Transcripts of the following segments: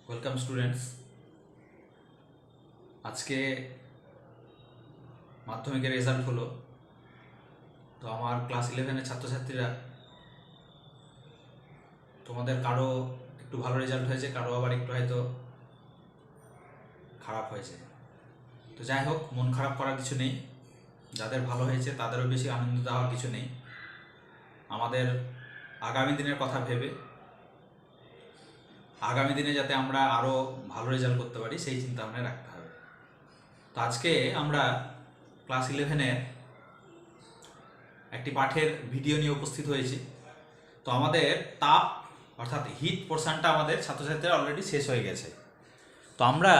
Welcome students. আজকে মাধ্যমিকের result হলো। তো আমার ক্লাস 11-এর ছাত্রছাত্রীরা, তোমাদের কারো একটু ভালো রেজাল্ট হয়েছে, কারো আবার একটু হয়তো খারাপ হয়েছে। তো যাই হোক, মন খারাপ করার কিছু নেই। যাদের ভালো হয়েছে তাদেরও বেশি আনন্দ দেওয়ার কিছু নেই। আমাদের আগামী দিনের কথা ভেবে আগামী দিনে যাতে আমরা আরও ভালো রেজাল্ট করতে পারি সেই চিন্তা ভাবনা রাখতে হবে। তো আজকে আমরা ক্লাস 11-এর একটি পাঠের ভিডিও নিয়ে উপস্থিত হয়েছি। তো আমাদের তাপ অর্থাৎ হিট পোর্শনটা আমাদের ছাত্রছাত্রীরা অলরেডি শেষ হয়ে গেছে। তো আমরা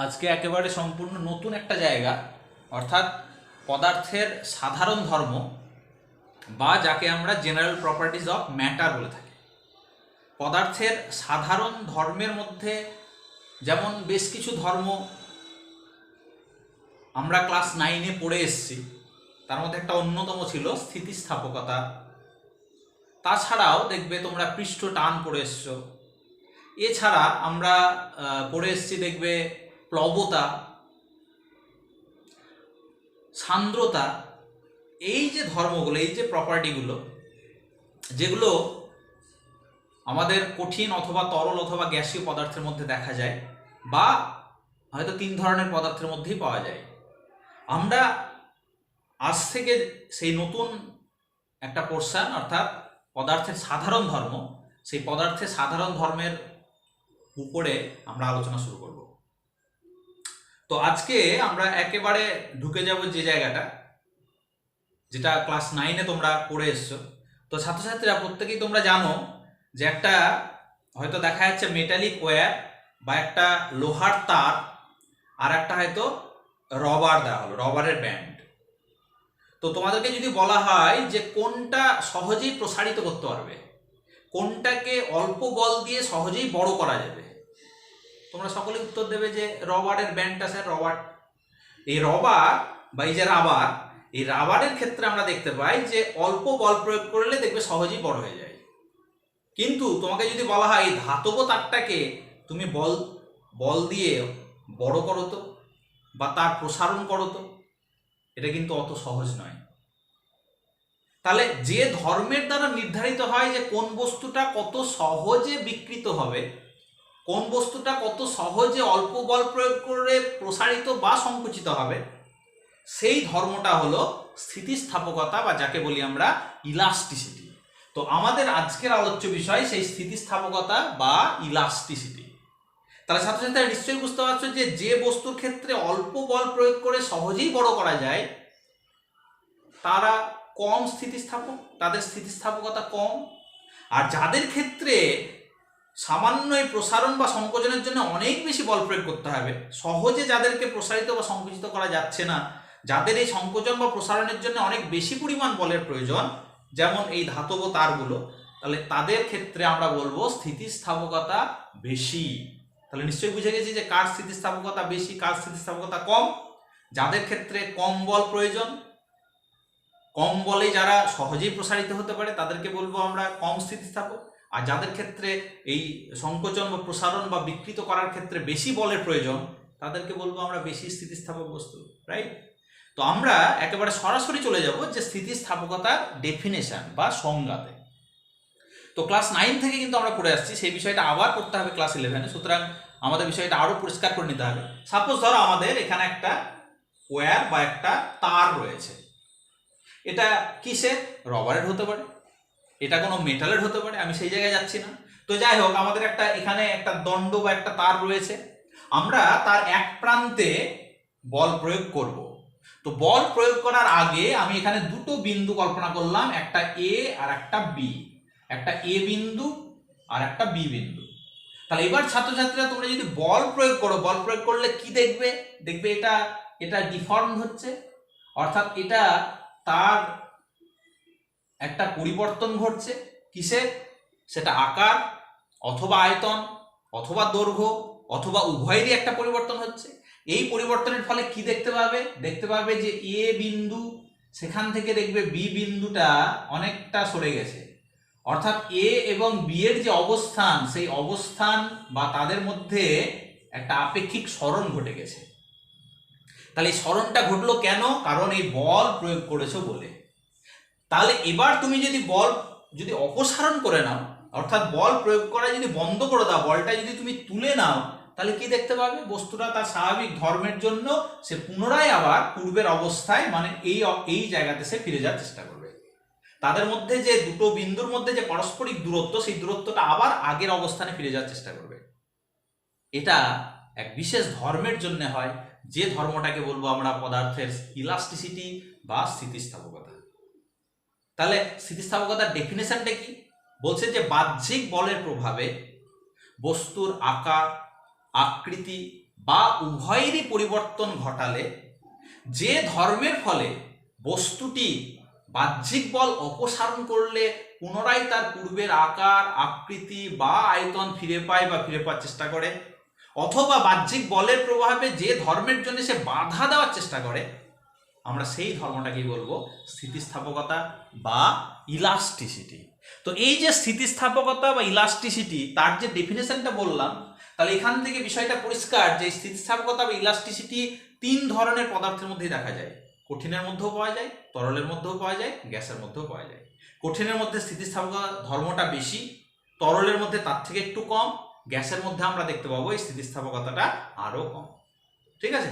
আজকে একেবারে সম্পূর্ণ নতুন একটা জায়গা, অর্থাৎ পদার্থের সাধারণ ধর্ম বা যাকে আমরা জেনারেল প্রপার্টিজ অফ ম্যাটার বলে থাকি। পদার্থের সাধারণ ধর্মের মধ্যে যেমন বেশ কিছু ধর্ম আমরা ক্লাস 9-এ পড়ে এসেছি, তার মধ্যে একটা অন্যতম ছিল স্থিতিস্থাপকতা। তাছাড়াও দেখবে তোমরা পৃষ্ঠ টান পড়ে এসছো। এছাড়া আমরা পড়ে এসছি দেখবে প্লবতা, সান্দ্রতা। এই যে ধর্মগুলো, এই যে প্রপার্টিগুলো, যেগুলো আমাদের কঠিন অথবা তরল অথবা গ্যাসীয় পদার্থের মধ্যে দেখা যায় বা হয়তো 3 ধরনের পদার্থের মধ্যেই পাওয়া যায়। আমরা আজ থেকে সেই নতুন একটা পোর্শন, অর্থাৎ পদার্থের সাধারণ ধর্ম, সেই পদার্থের সাধারণ ধর্মের উপরে আমরা আলোচনা শুরু করব। তো আজকে আমরা একেবারে ঢুকে যাব যে জায়গাটা, যেটা ক্লাস 9-এ তোমরা পড়ে এসছো। তো ছাত্রছাত্রীরা প্রত্যেকেই তোমরা জানো যে একটা হয়তো দেখা যাচ্ছে মেটালিক ওয়্যার বা একটা লোহার তার, আর একটা হয়তো রবার দেওয়া হলো, রবারের ব্যান্ড। তো তোমাদেরকে যদি বলা হয় যে কোনটা সহজেই প্রসারিত করতে পারবে, কোনটাকে অল্প বল দিয়ে সহজেই বড় করা যাবে, তোমরা সকলে উত্তর দেবে যে রবারের ব্যান্ডটা স্যার, রবার। এই রবার বা এই যে রাবার, এই রাবারের ক্ষেত্রে আমরা দেখতে পাই যে অল্প বল প্রয়োগ করলে দেখবে সহজেই বড় হয়ে যায়। কিন্তু তোমাকে যদি বলা হয় এই ধাতব তারটাকে তুমি বল দিয়ে বড় করো তো, বা তার প্রসারণ করো তো, এটা কিন্তু অত সহজ নয়। তাহলে যে ধর্মের দ্বারা নির্ধারিত হয় যে কোন বস্তুটা কত সহজে বিকৃত হবে, কোন বস্তুটা কত সহজে অল্প বল প্রয়োগ করে প্রসারিত বা সংকুচিত হবে, সেই ধর্মটা হলো স্থিতিস্থাপকতা বা যাকে বলি আমরা ইলাস্টিসিটি। তো আমাদের আজকের আলোচ্য বিষয় সেই স্থিতিস্থাপকতা বা ইলাস্টিসিটি। তাহলে ছাত্রছাত্রীরা নিশ্চয়ই বুঝতে পারছো যে যে বস্তুর ক্ষেত্রে অল্প বল প্রয়োগ করে সহজেই বড় করা যায় তারা কম স্থিতিস্থাপক, তাদের স্থিতিস্থাপকতা কম। আর যাদের ক্ষেত্রে সামান্য প্রসারণ বা সংকোচনের জন্য অনেক বেশি বল প্রয়োগ করতে হবে, সহজে যাদেরকে প্রসারিত বা সংকুচিত করা যাচ্ছে না, যাদের এই সংকোচন বা প্রসারণের জন্য অনেক বেশি পরিমাণ বলের প্রয়োজন, যেমন এই ধাতব তারগুলো, তাহলে তাদের ক্ষেত্রে আমরা বলবো স্থিতিস্থাপকতা বেশি। তাহলে নিশ্চয়ই বুঝে গেছি যে কার স্থিতিস্থাপকতা বেশি, কার স্থিতিস্থাপকতা কম। যাদের ক্ষেত্রে কম বল প্রয়োজন, কম বলে যারা সহজেই প্রসারিত হতে পারে, তাদেরকে বলবো আমরা কম স্থিতিস্থাপক। আর যাদের ক্ষেত্রে এই সংকোচন বা প্রসারণ বা বিকৃত করার ক্ষেত্রে বেশি বলের প্রয়োজন, তাদেরকে বলবো আমরা বেশি স্থিতিস্থাপক বস্তু, রাইট? তো আমরা একেবারে সরাসরি চলে যাব যে স্থিতিস্থাপকতার ডেফিনেশন বা সংজ্ঞাতে। তো ক্লাস 9 থেকে কিন্তু আমরা পড়ে আসছি, সেই বিষয়টা আবার করতে হবে ক্লাস 11-এ। সুতরাং আমাদের বিষয়টা আরো পরিষ্কার করে নিতে হবে। সাপোজ ধরো আমাদের এখানে একটা ওয়্যার বা একটা তার রয়েছে, এটা কিসের? রবারের হতে পারে, এটা কোনো মেটালের হতে পারে, আমি সেই জায়গায় যাচ্ছি না। তো যাই হোক, আমাদের একটা এখানে একটা দণ্ড বা একটা তার রয়েছে, আমরা তার এক প্রান্তে বল প্রয়োগ করব। তো বল প্রয়োগ করার আগে আমি এখানে দুটো বিন্দু কল্পনা করলাম, একটা এ আর একটা বি, একটা এ বিন্দু আর একটা বি বিন্দু। তাহলে এবার ছাত্রছাত্রীরা তোমরা যদি বল প্রয়োগ করো, বল প্রয়োগ করলে কি দেখবে? দেখবে এটা ডিফর্ম হচ্ছে, অর্থাৎ এটা তার একটা পরিবর্তন ঘটছে। কিসের? সেটা আকার অথবা আয়তন অথবা দৈর্ঘ্য অথবা উভয়েরই একটা পরিবর্তন হচ্ছে। এই পরিবর্তনের ফলে কি দেখতে পাবে? দেখতে পাবে যে এ বিন্দু সেখান থেকে দেখবে বি বিন্দুটা অনেকটা সরে গেছে, অর্থাৎ এ এবং বি এর যে অবস্থান, সেই অবস্থান বা তাদের মধ্যে একটা আপেক্ষিক সরণ ঘটে গেছে। তাহলে এই সরণটা ঘটলো কেন? কারণ এই বল প্রয়োগ করেছো বলে। তাহলে এবার তুমি যদি বল যদি অপসারণ করে নাও, অর্থাৎ বল প্রয়োগ করা যদি বন্ধ করে দাও, বলটা যদি তুমি তুলে নাও, তাহলে কি দেখতে পাবে? বস্তুটা তার স্বাভাবিক ধর্মের জন্য সে পুনরায় আবার পূর্বের অবস্থায়, মানে এই জায়গাতে সে ফিরে যাওয়ার চেষ্টা করবে। তাদের মধ্যে যে দুটো বিন্দুর মধ্যে যে পারস্পরিক দূরত্ব, সেই দূরত্বটা আবার আগের অবস্থানে ফিরে যাওয়ার চেষ্টা করবে। এটা এক বিশেষ ধর্মের জন্য হয়, যে ধর্মটাকে বলবো আমরা পদার্থের ইলাস্টিসিটি বা স্থিতিস্থাপকতা। তাহলে স্থিতিস্থাপকতার ডেফিনেশনটা কি? বলছে যে বাহ্যিক বলের প্রভাবে বস্তুর আকার, আকৃতি বা উভয়েরই পরিবর্তন ঘটালে যে ধর্মের ফলে বস্তুটি বাহ্যিক বল অপসারণ করলে পুনরায় তার পূর্বের আকার, আকৃতি বা আয়তন ফিরে পায় বা ফিরে পাওয়ার চেষ্টা করে, অথবা বাহ্যিক বলের প্রভাবে যে ধর্মের জন্য সে বাধা দেওয়ার চেষ্টা করে, আমরা সেই ধর্মটাকেই বলবো স্থিতিস্থাপকতা বা ইলাস্টিসিটি। তো এই যে স্থিতিস্থাপকতা বা ইলাস্টিসিটি, তার যে ডেফিনেশনটা বললাম, তাহলে এখান থেকে বিষয়টা পরিষ্কার যে স্থিতিস্থাপকতা বা ইলাস্টিসিটি তিন ধরনের পদার্থের মধ্যেই দেখা যায়। কঠিনের মধ্যেও পাওয়া যায়, তরলের মধ্যেও পাওয়া যায়, গ্যাসের মধ্যেও পাওয়া যায়। কঠিনের মধ্যে স্থিতিস্থাপকতা ধর্মটা বেশি, তরলের মধ্যে তার থেকে একটু কম, গ্যাসের মধ্যে আমরা দেখতে পাবো এই স্থিতিস্থাপকতাটা আরো কম। ঠিক আছে,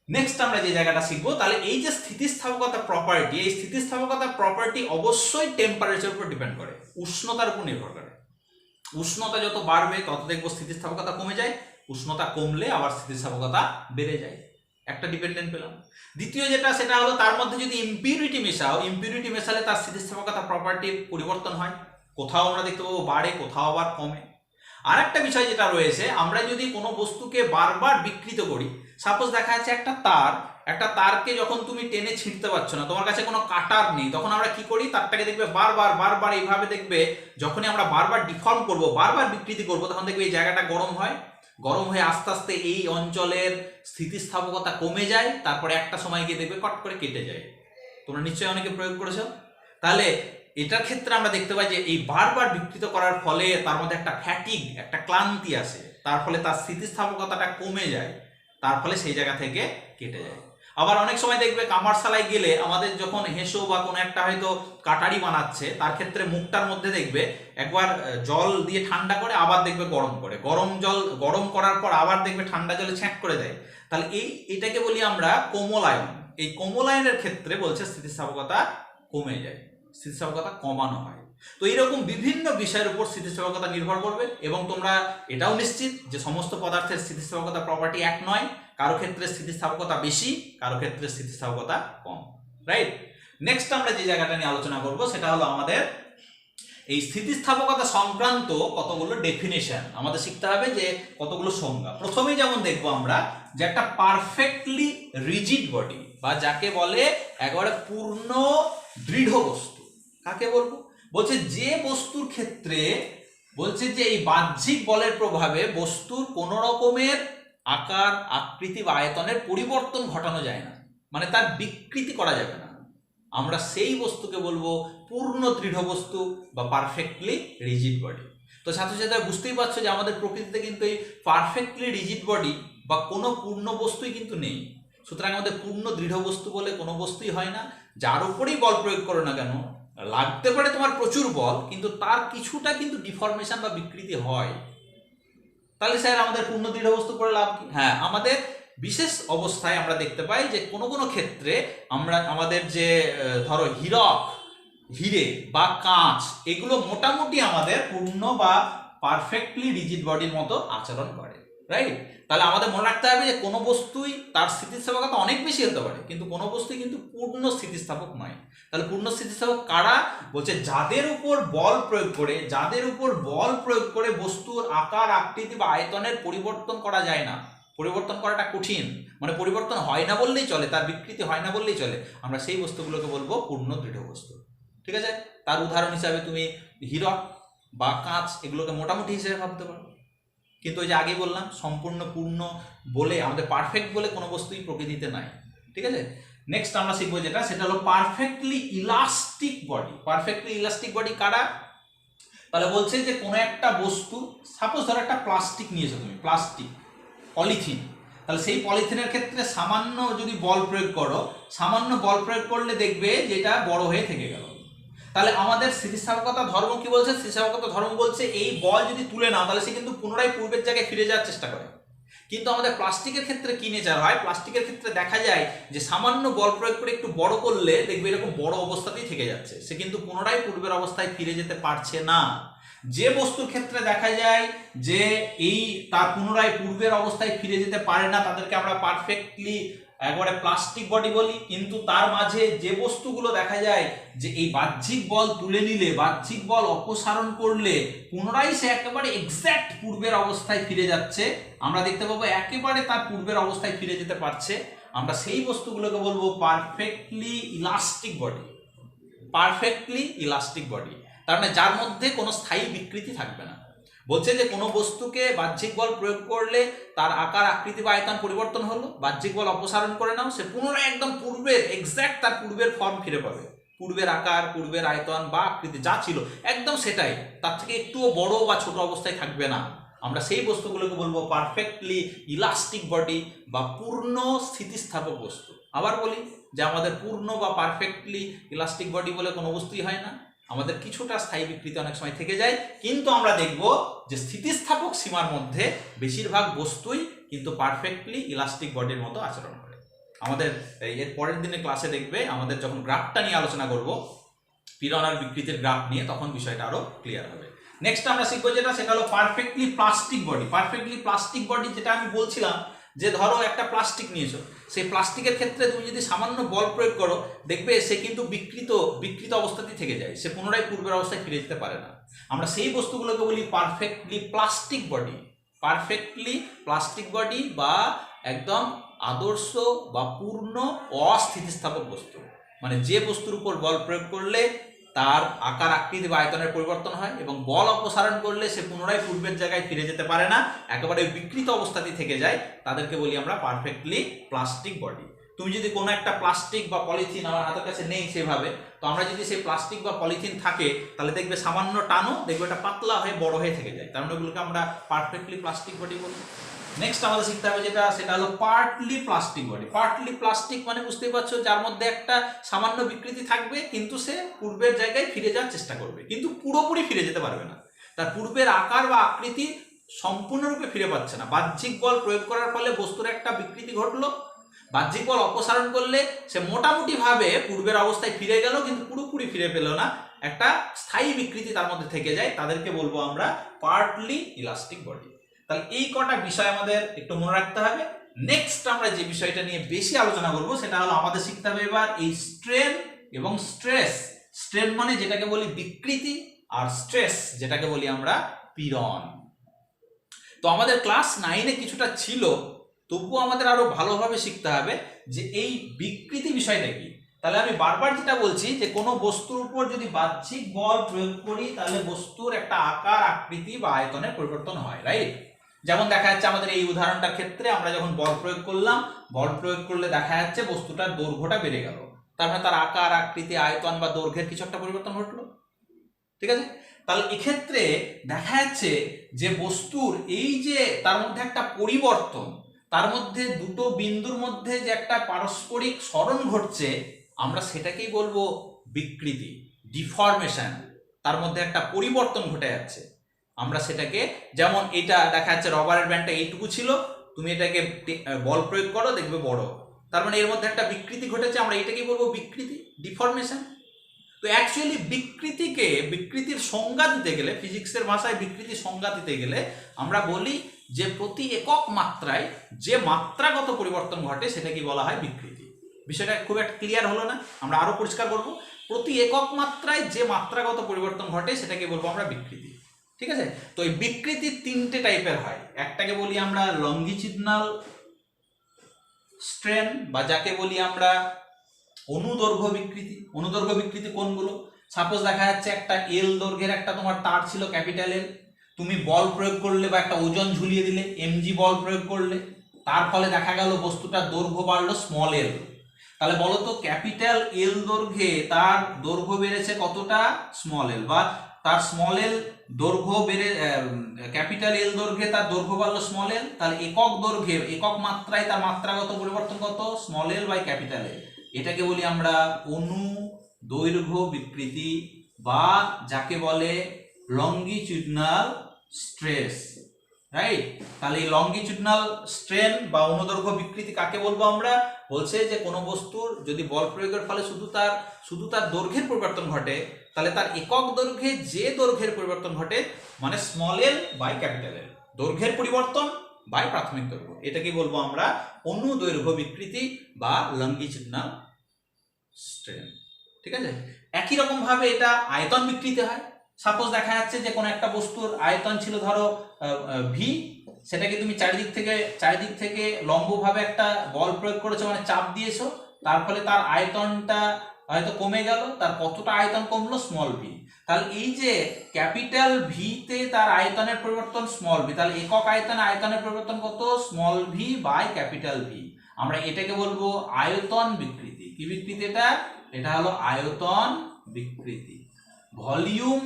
নেক্সট আমরা যে জায়গাটা শিখবো, তাহলে এই যে স্থিতিস্থাপকতা প্রপার্টি, এই স্থিতিস্থাপকতা প্রপার্টি অবশ্যই টেম্পারেচার উপর ডিপেন্ড করে, উষ্ণতার উপর নির্ভর করে। উষ্ণতা যত বাড়বে তত দেখবো স্থিতিস্থাপকতা কমে যায়, উষ্ণতা কমলে আবার স্থিতিস্থাপকতা বেড়ে যায়। একটা ডিপেন্ডেন্ট পেলাম। দ্বিতীয় যেটা, সেটা হলো তার মধ্যে যদি ইম্পিউরিটি মেশাও, ইম্পিউরিটি মেশালে তার স্থিতিস্থাপকতা প্রপার্টির পরিবর্তন হয়, কোথাও আমরা দেখতে পাবো বাড়ে, কোথাও আবার কমে। আর একটা বিষয় যেটা রয়েছে, আমরা যদি কোনো বস্তুকে বারবার বিকৃত করি, সাপোজ দেখা যাচ্ছে একটা তারকে যখন তুমি টেনে ছিঁড়তে পারছো না, তোমার কাছে কোনো কাটার নেই, তখন আমরা কি করি? তারটাকে দেখবে বারবার এইভাবে দেখবে, যখনই আমরা বারবার ডিফর্ম করব, বারবার বিকৃতি করব, তখন দেখবে এই জায়গাটা গরম হয়, গরম হয়ে আস্তে আস্তে এই অঞ্চলের স্থিতিস্থাপকতা কমে যায়, তারপরে একটা সময় গিয়ে দেখবে কট করে কেটে যায়। তোমরা নিশ্চয়ই অনেকে প্রয়োগ করেছো। তাহলে এটার ক্ষেত্রে আমরা দেখতে পাই যে এই বারবার বিকৃত করার ফলে তার মধ্যে একটা ফ্যাটিগ, একটা ক্লান্তি আসে, তার ফলে তার স্থিতিস্থাপকতাটা কমে যায়, তার ফলে সেই জায়গা থেকে কেটে যায়। আবার অনেক সময় দেখবে কামারশালায় গেলে আমাদের যখন হেসো বা কোনো একটা হয়তো কাটারি বানাচ্ছে, তার ক্ষেত্রে মুখটার মধ্যে দেখবে একবার জল দিয়ে ঠান্ডা করে, আবার দেখবে গরম করে, গরম করার পর আবার দেখবে ঠান্ডা জলে ছ্যাঁক করে দেয়। তাহলে এটাকে বলি আমরা কোমলায়ন। এই কোমলায়নের ক্ষেত্রে বলছে স্থিতিস্থাপকতা কমে যায়, স্থিতিস্থাপকতা কমানো হয়। তো এইরকম বিভিন্ন বিষয়ের উপর স্থিতিস্থাপকতা নির্ভর করবে, এবং তোমরা এটাও নিশ্চিত যে সমস্ত পদার্থের স্থিতিস্থাপকতা প্রপার্টি এক নয়, কারো ক্ষেত্রে স্থিতিস্থাপকতা বেশি, কারো ক্ষেত্রে স্থিতিস্থাপকতা কম। রাইট, নেক্সট আমরা যে জায়গাটা নিয়ে আলোচনা করব, সেটা হলো আমাদের এই স্থিতিস্থাপকতা সংক্রান্ত কতগুলো ডেফিনেশন আমাদের শিখতে হবে, যে কতগুলো সংজ্ঞা। প্রথমেই যেমন দেখবো আমরা যে একটা পারফেক্টলি রিজিড বডি, বা যাকে বলে একেবারে পূর্ণ দৃঢ় বস্তু, কাকে বলবো? বলছে যে বস্তুর ক্ষেত্রে বলছে যে এই বাহ্যিক বলের প্রভাবে বস্তুর কোন রকমের আকার, আকৃতি বা আয়তনের পরিবর্তন ঘটানো যায় না, মানে তার বিকৃতি করা যাবে না, আমরা সেই বস্তুকে বলবো পূর্ণ দৃঢ় বস্তু বা পারফেক্টলি রিজিড বডি। তো ছাত্রছাত্রীরা বুঝতেই পারছো যে আমাদের প্রকৃতিতে কিন্তু এই পারফেক্টলি রিজিড বডি বা কোনো পূর্ণ বস্তুই কিন্তু নেই। সুতরাং আমাদের পূর্ণ দৃঢ় বস্তু বলে কোনো বস্তুই হয় না। যার উপরেই বল প্রয়োগ করো না কেন, লাগতে পারে তোমার প্রচুর বল, কিন্তু তার কিছুটা কিন্তু ডিফরমেশন বা বিকৃতি হয়। তাহলে স্যার আমাদের পূর্ণ দৃঢ় বস্তু করে লাভ কি? হ্যাঁ, আমাদের বিশেষ অবস্থায় আমরা দেখতে পাই যে কোনো কোনো ক্ষেত্রে আমাদের যে ধরো হিরে বা কাঁচ, এগুলো মোটামুটি আমাদের পূর্ণ বা পারফেক্টলি রিজিড বডির মতো আচরণ করে। রাইট, তাহলে আমাদের মনে রাখতে হবে যে কোনো বস্তুই তার স্থিতিস্থাপকতা অনেক বেশি হতে পারে, কিন্তু কোনো বস্তুই কিন্তু পূর্ণ স্থিতিস্থাপক নয়। তাহলে পূর্ণ স্থিতিস্থাপক কারা? বলছে যাদের উপর বল প্রয়োগ করে বস্তুর আকার, আকৃতি বা আয়তনের পরিবর্তন করা যায় না, পরিবর্তন করাটা কঠিন, মানে পরিবর্তন হয় না বললেই চলে, তার বিকৃতি হয় না বললেই চলে, আমরা সেই বস্তুগুলোকে বলবো পূর্ণ দৃঢ় বস্তু। ঠিক আছে, তার উদাহরণ হিসাবে তুমি হীরক বা কাঁচ এগুলোকে মোটামুটি হিসেবে ভাবতে পারো, কিন্তু ওই যে আগে বললাম সম্পূর্ণ পূর্ণ বলে, আমাদের পারফেক্ট বলে কোনো বস্তুই প্রকৃতিতে নাই। ঠিক আছে, নেক্সট আমরা শিখবো যেটা, সেটা হলো perfectly elastic body. Perfectly elastic body কারা? তাহলে বলছে যে কোনো একটা বস্তু, সাপোজ ধরো একটা প্লাস্টিক নিয়েছো তুমি, প্লাস্টিক, পলিথিন, তাহলে সেই পলিথিনের ক্ষেত্রে সামান্য যদি বল প্রয়োগ করো, সামান্য বল প্রয়োগ করলে দেখবে যে এটা বড় হয়ে থেকে গেল। তাহলে আমাদের স্থিতিস্থাপকতা ধর্ম কি বলছে? স্থিতিস্থাপকতা ধর্ম বলছে এই বল যদি তুলে নাও তাহলে সে কিন্তু পুনরায় পূর্বের জায়গায় ফিরে যাওয়ার চেষ্টা করে। কিন্তু আমাদের প্লাস্টিকের ক্ষেত্রে কি নেচার হয়? প্লাস্টিকের ক্ষেত্রে দেখা যায় যে সামান্য বল প্রয়োগ করে একটু বড় করলে দেখবে এরকম বড় অবস্থাতেই থেকে যাচ্ছে, সে কিন্তু পুনরায় পূর্বের অবস্থায় ফিরে যেতে পারছে না। যে বস্তুর ক্ষেত্রে দেখা যায় যে এই তার পুনরায় পূর্বের অবস্থায় ফিরে যেতে পারে না, তাদেরকে আমরা পারফেক্টলি একবারে প্লাস্টিক বডি বলি। কিন্তু তার মাঝে যে বস্তুগুলো দেখা যায় যে এই বাহ্যিক বল তুলে নিলে, বাহ্যিক বল অপসারণ করলে পুনরায় সে একেবারে এক্স্যাক্ট পূর্বের অবস্থায় ফিরে যাচ্ছে, আমরা দেখতে পাবো একেবারে তার পূর্বের অবস্থায় ফিরে যেতে পারছে, আমরা সেই বস্তুগুলোকে বলবো perfectly elastic body. Perfectly elastic body তার মানে যার মধ্যে কোনো স্থায়ী বিকৃতি থাকবে না। বলছে যে কোনো বস্তুকে বাহ্যিক বল প্রয়োগ করলে তার আকার, আকৃতি বা আয়তন পরিবর্তন হলো, বাহ্যিক বল অপসারণ করে নাও, সে পুনরায় একদম পূর্বের এক্স্যাক্ট তার পূর্বের ফর্ম ফিরে পাবে, পূর্বের আকার, পূর্বের আয়তন বা আকৃতি যা ছিল একদম সেটাই, তার থেকে একটুও বড় বা ছোট অবস্থায় থাকবে না। আমরা সেই বস্তুগুলোকে বলবো পারফেক্টলি ইলাস্টিক বডি বা পূর্ণ স্থিতিস্থাপক বস্তু। আবার বলি যে আমাদের পূর্ণ বা পারফেক্টলি ইলাস্টিক বডি বলে কোনো বস্তুই হয় না, আমাদের কিছুটা স্থায়ী বিকৃতি অনেক সময় থেকে যায়, কিন্তু আমরা দেখব যে স্থিতিস্থাপক সীমার মধ্যে বেশিরভাগ বস্তুই কিন্তু পারফেক্টলি ইলাস্টিক বডির মতো আচরণ করে। আমাদের এর পরের দিনে ক্লাসে দেখবে, আমাদের যখন গ্রাফটা নিয়ে আলোচনা করব, পীড়ন আর বিকৃতির গ্রাফ নিয়ে, তখন বিষয়টা আরো ক্লিয়ার হবে। নেক্সট আমরা শিখবো যেটা, সেটা হলো perfectly plastic body. Perfectly plastic body যেটা আমি বলছিলাম যে ধরো একটা প্লাস্টিক নিয়েছো, সেই প্লাস্টিকের ক্ষেত্রে তুমি যদি সামান্য বল প্রয়োগ করো দেখবে সে কিন্তু বিকৃত অবস্থাতেই থেকে যায়, সে পুনরায় পূর্বের অবস্থায় ফিরে যেতে পারে না। আমরা সেই বস্তুগুলোকে বলি perfectly plastic body. Perfectly plastic body বা একদম আদর্শ বা পূর্ণ অস্থিতিস্থাপক বস্তু, মানে যে বস্তুর উপর বল প্রয়োগ করলে তার আকার, আকৃতি বা আয়তনের পরিবর্তন হয় এবং বল অপসারণ করলে সে পুনরায় পূর্বের জায়গায় ফিরে যেতে পারে না, একেবারে বিকৃত অবস্থাতেই থেকে যায়, তাদেরকে বলি আমরা পারফেক্টলি প্লাস্টিক বডি। তুমি যদি কোনো একটা প্লাস্টিক বা পলিথিন, আমার হাতের কাছে নেই সেভাবে, তো আমরা যদি সেই প্লাস্টিক বা পলিথিন থাকে তাহলে দেখবে সামান্য টানো, দেখবে এটা পাতলা হয়ে বড় হয়ে থেকে যায়, তার মানে ওগুলোকে আমরা পারফেক্টলি প্লাস্টিক বডি বলি। নেক্সট আমাদের শিখতে হবে যেটা, সেটা হলো partly plastic body. Partly plastic মানে বুঝতেই পারছো, যার মধ্যে একটা সামান্য বিকৃতি থাকবে কিন্তু সে পূর্বের জায়গায় ফিরে যাওয়ার চেষ্টা করবে, কিন্তু পুরোপুরি ফিরে যেতে পারবে না, তার পূর্বের আকার বা আকৃতি সম্পূর্ণরূপে ফিরে পাচ্ছে না। বাহ্যিক বল প্রয়োগ করার ফলে বস্তুর একটা বিকৃতি ঘটলো, বাহ্যিক বল অপসারণ করলে সে মোটামুটি ভাবে পূর্বের অবস্থায় ফিরে গেল, কিন্তু পুরোপুরি ফিরে পেল না, একটা স্থায়ী বিকৃতি তার মধ্যে থেকে যায়, তাদেরকে বলবো আমরা পার্টলি ইলাস্টিক বডি। তাহলে এই কটা বিষয় আমাদের একটু মনে রাখতে হবে। নেক্সট আমরা যে বিষয়টা নিয়ে বেশি আলোচনা করব সেটা হলো আমাদের শিখতে হবে এবার এই স্ট্রেন এবং স্ট্রেস। স্ট্রেন মানে যেটাকে বলি বিকৃতি, আর স্ট্রেস যেটাকে বলি আমরা পীড়ন। তো আমাদের ক্লাস 9-এ কিছুটা ছিল, তবুও আমাদের আরো ভালোভাবে শিখতে হবে যে এই বিকৃতি বিষয়টা কি। তাহলে আমি বারবার যেটা বলছি যে কোনো বস্তুর উপর যদি বাহ্যিক বল প্রয়োগ করি তাহলে বস্তুর একটা আকার, আকৃতি বা আয়তনের পরিবর্তন হয়, রাইট? যেমন দেখা যাচ্ছে আমাদের এই উদাহরণটার ক্ষেত্রে আমরা যখন বল প্রয়োগ করলাম, বল প্রয়োগ করলে দেখা যাচ্ছে বস্তুটার দৈর্ঘ্যটা বেড়ে গেল, তার মানে তার আকার, আকৃতি, আয়তন বা দৈর্ঘ্যের কিছু একটা পরিবর্তন ঘটলো, ঠিক আছে? তাহলে এক্ষেত্রে দেখা যাচ্ছে যে বস্তুর এই যে তার মধ্যে একটা পরিবর্তন, তার মধ্যে দুটো বিন্দুর মধ্যে যে একটা পারস্পরিক সরণ ঘটছে, আমরা সেটাকেই বলবো বিকৃতি, ডিফরমেশন। তার মধ্যে একটা পরিবর্তন ঘটে যাচ্ছে, আমরা সেটাকে, যেমন এটা দেখা যাচ্ছে রবারের ব্যান্ডটা এইটুকু ছিল, তুমি এটাকে বল প্রয়োগ করো দেখবে বড়, তার মানে এর মধ্যে একটা বিকৃতি ঘটেছে, আমরা এটাকেই বলবো বিকৃতি, ডিফরমেশন। তো অ্যাকচুয়ালি বিকৃতির সংজ্ঞা দিতে গেলে, ফিজিক্সের ভাষায় বিকৃতির সংজ্ঞা দিতে গেলে আমরা বলি যে প্রতি একক মাত্রায় যে মাত্রাগত পরিবর্তন ঘটে সেটাকে বলা হয় বিকৃতি। বিষয়টা খুব একটা ক্লিয়ার হলো না, আমরা আরো পরিষ্কার করব। প্রতি একক মাত্রায় যে মাত্রাগত পরিবর্তন ঘটে সেটাকে বলবো আমরা বিকৃতি, ঠিক আছে? তো এই বিকৃতি তিনটে টাইপের হয়, একটাকে বলি আমরা লঙ্গিচিউডনাল স্ট্রেন বা যাকে বলি আমরা অনুদৈর্ঘ্য বিকৃতি। অনুদৈর্ঘ্য বিকৃতি কোনগুলো? সাপোজ দেখা যাচ্ছে একটা এল দৈর্ঘ্যের একটা তোমার তার ছিল, ক্যাপিটাল এল, তুমি বল প্রয়োগ করলে বা একটা ওজন ঝুলিয়ে দিলে, এমজি বল প্রয়োগ করলে, তার ফলে দেখা গেল বস্তুটার দৈর্ঘ্য বাড়লো স্মল এল। তাহলে বলো তো ক্যাপিটাল এল দৈর্ঘ্যে তার দৈর্ঘ্য বেড়েছে কতটা? স্মল এল। বা তার স্মল এল দৈর্ঘ্য বেড়ে ক্যাপিটাল এল দৈর্ঘ্যে তার দৈর্ঘ্য বাড়লো স্মল এল, তাহলে একক দৈর্ঘ্যে একক মাত্রায় তার মাত্রাগত পরিবর্তন কত? Small L by capital L. এটাকে বলি আমরা অনুদৈর্ঘ্য বিকৃতি, বা যাকে বলে লঙ্গিটিউডনাল স্ট্রেস, রাইট? তাহলে এই লঙ্গিটিউডনাল স্ট্রেন বা অনুদৈর্ঘ্য বিকৃতি কাকে বলবো আমরা? বলছে যে কোনো বস্তুর যদি বল প্রয়োগের ফলে শুধু তার দৈর্ঘ্যের পরিবর্তন ঘটে, তাহলে তার একক দৈর্ঘ্যে যে দৈর্ঘ্যের পরিবর্তন ঘটে মানে small L by capital L, দৈর্ঘ্যের পরিবর্তন বাই প্রাথমিক দৈর্ঘ্য, এটাকে বলবো আমরা অনুদৈর্ঘ্য বিকৃতি বা লঙ্গিটিউডনাল স্ট্রেন। ঠিক আছে? একই রকম ভাবে এটা আয়তন বিকৃতি হয়। সাপোজ দেখা যাচ্ছে যে কোনো একটা বস্তুর আয়তন ছিল ধরো ভি, সেটাকে তুমি চারিদিক থেকে লম্বভাবে একটা বল প্রয়োগ করেছো, মানে চাপ দিয়েছো, তার ফলে তার আয়তনটা হয়তো কমে গেল। তার কতটা আয়তন কমলো? Small V. তাহলে এই যে ক্যাপিটাল ভিতে তার আয়তনের পরিবর্তন স্মল ভি, তাহলে একক আয়তনের পরিবর্তন কত? Small V by capital V. আমরা এটাকে বলবো আয়তন বিকৃতি। কি বিকৃতি এটা? এটা হলো আয়তন বিকৃতি, ভলিউম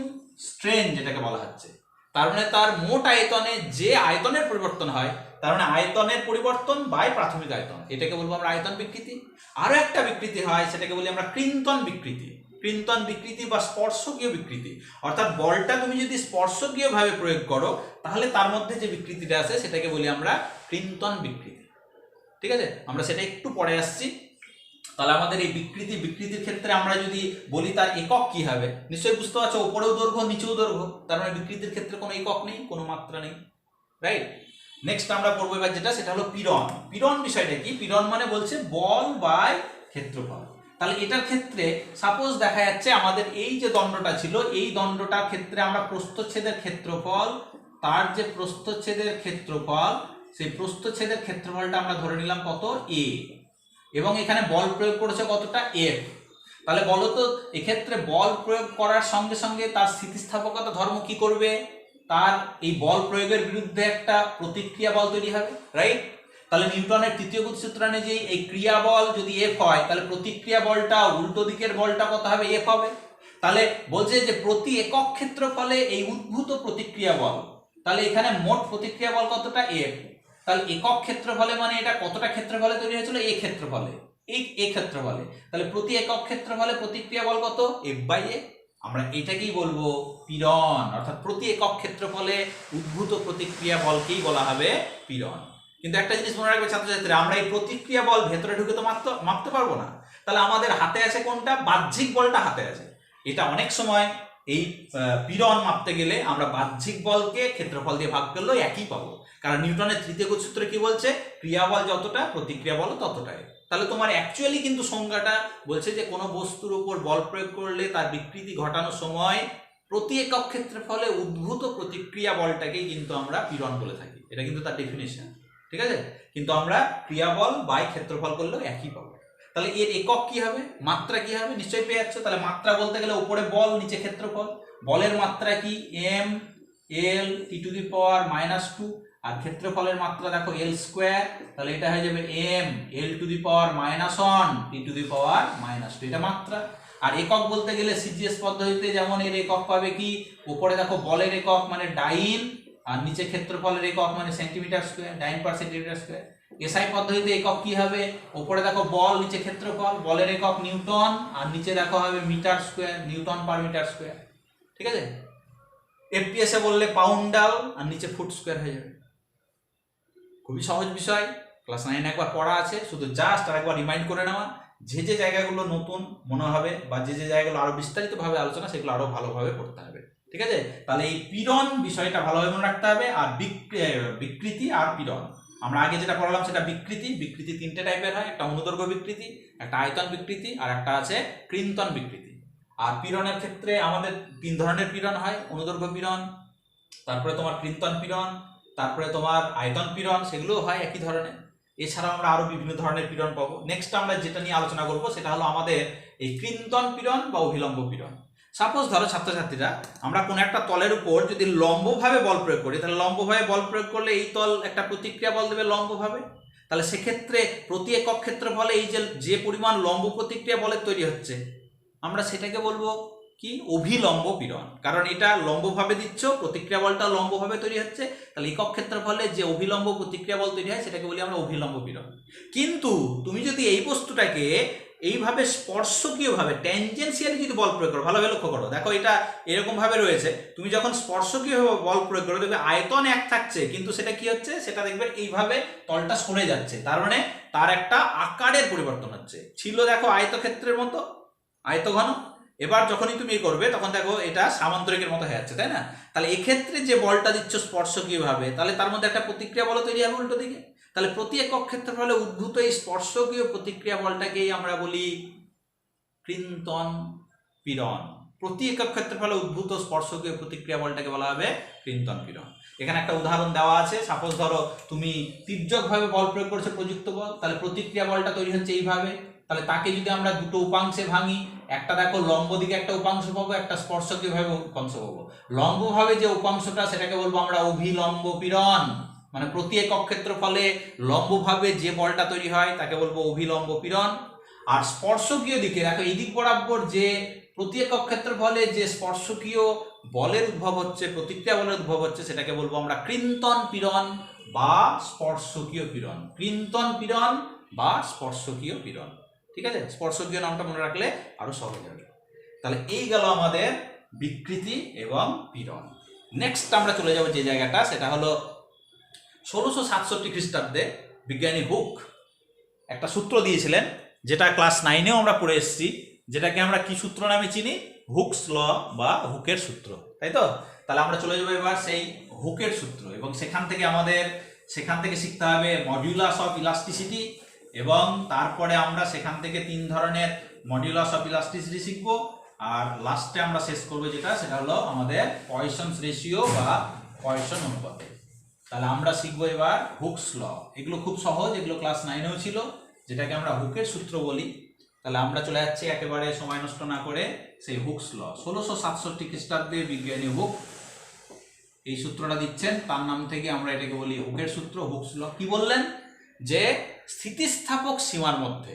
স্ট্রেন যেটাকে বলা হচ্ছে। তার মানে তার মোট আয়তনে যে আয়তনের পরিবর্তন হয়, তার মানে আয়তনের পরিবর্তন বাই প্রাথমিক আয়তন, এটাকে বলবো আমরা আয়তন বিকৃতি। আরো একটা বিকৃতি হয়, সেটাকে বলি আমরা কৃন্তন বিকৃতি। কৃন্তন বিকৃতি বা স্পর্শকীয় বিকৃতি, অর্থাৎ বলটা তুমি যদি স্পর্শকীয় ভাবে প্রয়োগ করো, তাহলে তার মধ্যে যে বিকৃতিটা আছে সেটাকে বলি আমরা কৃন্তন বিকৃতি। ঠিক আছে? আমরা সেটা একটু পরে আসছি। তাহলে আমাদের এই বিকৃতির ক্ষেত্রে আমরা যদি বলি তার একক কি হবে, নিশ্চয়ই বুঝতে পারছো, উপরেও দৈর্ঘ্য নিচেও দৈর্ঘ্য, তার মানে বিকৃতির ক্ষেত্রে কোনো একক নেই, কোনো মাত্রা নেই, রাইট? নেক্সট আমরা পড়বো এবার যেটা, সেটা হলো পীড়ন। পীড়ন বিষয়টা কি? পীড়ন মানে বলছে বল বাই ক্ষেত্রফল। তাহলে এটার ক্ষেত্রে সাপোজ দেখা যাচ্ছে আমাদের এই যে দণ্ডটা ছিল, এই দণ্ডটার ক্ষেত্রে আমরা প্রস্থচ্ছেদের ক্ষেত্রফল, তার যে প্রস্থচ্ছেদের ক্ষেত্রফল, সেই প্রস্থচ্ছেদের ক্ষেত্রফলটা আমরা ধরে নিলাম কত? এ, এবং এখানে বল প্রয়োগ করেছে কতটা? এফ। তাহলে বলো তো এক্ষেত্রে বল প্রয়োগ করার সঙ্গে সঙ্গে তার স্থিতিস্থাপকতা ধর্ম কি করবে? তার এই বল প্রয়োগের বিরুদ্ধে একটা প্রতিক্রিয়া বল তৈরি হবে, রাইট? তাহলে নিউটনের তৃতীয় গতিসূত্র অনুযায়ী এই ক্রিয়া বল যদি এফ হয়, তাহলে প্রতিক্রিয়া বলটা, উল্টো দিকের বলটা কত হবে? এফ হবে। তাহলে বলছে যে প্রতি একক ক্ষেত্রফলে এই উদ্ভূত প্রতিক্রিয়া বল, তাহলে এখানে মোট প্রতিক্রিয়া বল কতটা? এফ। তাহলে একক ক্ষেত্রফলে মানে এটা কতটা ক্ষেত্রফলে তৈরি হয়েছিল? এ ক্ষেত্রফলে, এই ক্ষেত্রফলে। তাহলে প্রতি একক ক্ষেত্রফলে প্রতিক্রিয়া বল কত? এফ বাই এ। আমরা এটাকেই বলবো পীড়ন, অর্থাৎ প্রতি একক ক্ষেত্রফলে উদ্ভূত প্রতিক্রিয়া বলকেই বলা হবে পীড়ন। কিন্তু একটা জিনিস মনে রাখবে ছাত্রছাত্রীরা, আমরা এই প্রতিক্রিয়া বল ভেতরে ঢুকে তো মাপতে পারবো না। তাহলে আমাদের হাতে আছে কোনটা? বাহ্যিক বলটা হাতে আছে। এটা অনেক সময় এই পীড়ন মাপতে গেলে আমরা বাহ্যিক বলকে ক্ষেত্রফল দিয়ে ভাগ করলেও একই পাবো, কারণ নিউটনের তৃতীয় গতিসূত্র কি বলছে? ক্রিয়া বল যতটা, প্রতিক্রিয়া বল ততটাই। তাহলে তোমার অ্যাকচুয়ালি কিন্তু সংজ্ঞাটা বলছে যে কোনো বস্তুর উপর বল প্রয়োগ করলে তার বিকৃতি ঘটানোর সময় প্রতি একক ক্ষেত্রফলে উদ্ভূত প্রতিক্রিয়া বলটাকেই কিন্তু আমরা পীড়ন বলে থাকি। এটা কিন্তু তার ডেফিনেশন, ঠিক আছে? কিন্তু আমরা ক্রিয়া বল বাই ক্ষেত্রফল করলেও একই পাবো। তাহলে এর একক কি হবে? মাত্রা কি হবে? নিশ্চয়ই পেয়ে যাচ্ছ। তাহলে মাত্রা বলতে গেলে উপরে বল, নিচে ক্ষেত্রফল। বলের মাত্রা কি? M L T to the power -2, আর ক্ষেত্রফলের মাত্রা দেখো এল স্কোয়ার, তাহলে এটা হয়ে যাবে M L to the power -1 T to the power -2, এটা মাত্রা। আর একক বলতে গেলে সিজিএস পদ্ধতিতে যেমন এর একক পাবে কি? উপরে দেখো বলের একক মানে ডাইন, আর নিচে ক্ষেত্রফলের একক মানে সেন্টিমিটার স্কোয়ার, ডাইন পার সেন্টিমিটার স্কোয়ার। এসআই পদ্ধতিতে একক কি হবে? উপরে দেখো বল, নিচে ক্ষেত্রফল, বলের একক নিউটন, আর নিচে দেখো হবে metre square, newton per metre square, ঠিক আছে? এফপিএস এ বললে পাউন্ডাল, আর নিচে ফুট স্কোয়ার হয়ে যাবে। খুবই সহজ বিষয়, ক্লাস 9 একবার পড়া আছে, শুধু জাস্ট আর একবার রিমাইন্ড করে নেওয়া। যে জায়গাগুলো নতুন মনে হবে বা যে জায়গাগুলো আরো বিস্তারিতভাবে আলোচনা, সেগুলো আরো ভালোভাবে পড়তে হবে, ঠিক আছে? তাহলে এই পীড়ন বিষয়টা ভালোভাবে মনে রাখতে হবে। আর বিকৃতি আর পীড়ন, আমরা আগে যেটা পড়ালাম সেটা বিকৃতি। বিকৃতি তিনটে টাইপের হয়, একটা অনুদৈর্ঘ্য বিকৃতি, একটা আয়তন বিকৃতি, আর একটা আছে কৃন্তন বিকৃতি। আর পীড়নের ক্ষেত্রে আমাদের 3 ধরনের পীড়ন হয়, অনুদৈর্ঘ্য পীড়ন, তারপরে তোমার কৃন্তন পীড়ন, তারপরে তোমার আয়তন পীড়ন, সেগুলো হয় একই ধরনের। এছাড়াও আমরা আরো বিভিন্ন ধরনের পীড়ন পাবো। নেক্সট আমরা যেটা নিয়ে আলোচনা করবো সেটা হলো আমাদের এই কৃন্তন পীড়ন বা অভিলম্ব পীড়ন। সাপোজ ধরো ছাত্রছাত্রীরা, আমরা কোনো একটা তলের উপর যদি লম্বভাবে বল প্রয়োগ করি, তাহলে লম্বভাবে বল প্রয়োগ করলে এই তল একটা প্রতিক্রিয়া বল দেবে লম্বভাবে। তাহলে সেক্ষেত্রে প্রতি একক ক্ষেত্রফলে এই যে পরিমাণ লম্ব প্রতিক্রিয়া বলের তৈরি হচ্ছে, আমরা সেটাকে বলবো কি অভিলম্ব পীড়ন, কারণ এটা লম্বভাবে দিচ্ছ, প্রতিক্রিয়া বলটা লম্বভাবে তৈরি হচ্ছে, তাহলে একক ক্ষেত্রফলে যে অভিলম্ব প্রতিক্রিয়া বল তৈরি হয় সেটাকে বলি আমরা অভিলম্ব পীড়ন। কিন্তু তুমি যদি এই বস্তুটাকে এইভাবে স্পর্শকীয়ভাবে ট্যানজেন্সিয়ালি যদি বল প্রয়োগ করো, ভালোভাবে লক্ষ্য করো, দেখো এটা এরকম ভাবে রয়েছে, তুমি যখন স্পর্শকীয়ভাবে বল প্রয়োগ করো দেখবে আয়তন এক থাকছে, কিন্তু সেটা কি হচ্ছে, সেটা দেখবে এইভাবে তলটা সরে যাচ্ছে, তার মানে তার একটা আকারের পরিবর্তন হচ্ছে। ছিল দেখো আয়তক্ষেত্রের মতো আয়তঘন, এবার যখনই তুমি করবে তখন দেখো এটা সামান্তরিকের মতো হয়ে যাচ্ছে, তাই না? তাহলে এক্ষেত্রে যে বলটা দিচ্ছ স্পর্শকীয়ভাবে, তাহলে তার মধ্যে একটা প্রতিক্রিয়া বল তৈরি হবে উল্টো দিকে, তাহলে প্রতি একক ক্ষেত্রফলে উদ্ভূত এই স্পর্শকীয় প্রতিক্রিয়া বলটাকেই আমরা বলি কৃন্তন পীড়ন। প্রতি একক ক্ষেত্রফলে উদ্ভূত স্পর্শকীয় প্রতিক্রিয়া বলটাকে বলা হবে কৃন্তন পীড়ন। এখানে একটা উদাহরণ দেওয়া আছে, সাপোজ ধরো তুমি তির্যকভাবে বল প্রয়োগ করছো প্রযুক্ত বল, তাহলে প্রতিক্রিয়া বলটা তৈরি হচ্ছে এইভাবে, তাহলে তাকে যদি আমরা দুটো উপাংশে ভাঙি, একটা দেখো লম্ব দিকে একটা উপাংশ পাবো, একটা স্পর্শকীয়ভাবে উপাংশ পাবো। লম্বভাবে যে উপাংশটা সেটাকে বলবো আমরা অভিলম্ব পীড়ন, মানে প্রতি একক ক্ষেত্রফলে লম্বভাবে যে বলটা তৈরি হয় তাকে বলবো অভিলম্ব পীড়ন। আর স্পর্শকীয় দিকে দেখো এই দিক বরাবর যে প্রতি একক ক্ষেত্রফলে যে স্পর্শকীয় বলের উদ্ভব হচ্ছে, প্রতিক্রিয়া বলের উদ্ভব হচ্ছে, সেটাকে বলবো আমরা কৃন্তন পীড়ন বা স্পর্শকীয় পীড়ন। কৃন্তন পীড়ন বা স্পর্শকীয় পীড়ন, ঠিক আছে? স্পর্শকীয় নামটা মনে রাখলে আরো সহজ হবে। তাহলে এই গেল আমাদের বিকৃতি এবং পীড়ন। নেক্সট আমরা চলে যাব যে জায়গাটা, সেটা হলো 1667 খ্রিস্টাব্দে বিজ্ঞানী হুক একটা সূত্র দিয়েছিলেন, যেটা ক্লাস 9-এও আমরা পড়ে এসেছি, যেটাকে আমরা কি সূত্র নামে চিনি, হুকস ল বা হুকের সূত্র, তাই তো? তাহলে আমরা চলে যাবো এবার সেই হুকের সূত্র, এবং সেখান থেকে শিখতে হবে মডিউলাস অফ ইলাস্টিসিটি, এবং তারপরে আমরা সেখান থেকে 3 ধরনের মডিউলাস অফ ইলাস্টিসিটি শিখবো, আর লাস্টে আমরা শেষ করবো সেটা হলো আমাদের পয়সনস রেশিও বা পয়সন অনুপাত। তাহলে আমরা শিখবো এবার হুকস ল। এগুলো খুব সহজ, এগুলো ক্লাস 9-এও ছিল, যেটাকে আমরা হুকের সূত্র বলি। তাহলে আমরা চলে যাচ্ছি একেবারে সময় নষ্ট না করে সেই হুকস ল। 1667 খ্রিস্টাব্দে বিজ্ঞানী হুক এই সূত্রটা দিচ্ছেন, তার নাম থেকে আমরা এটাকে বলি হুকের সূত্র, হুকস ল। কি বললেন, যে স্থিতিস্থাপক সীমার মধ্যে,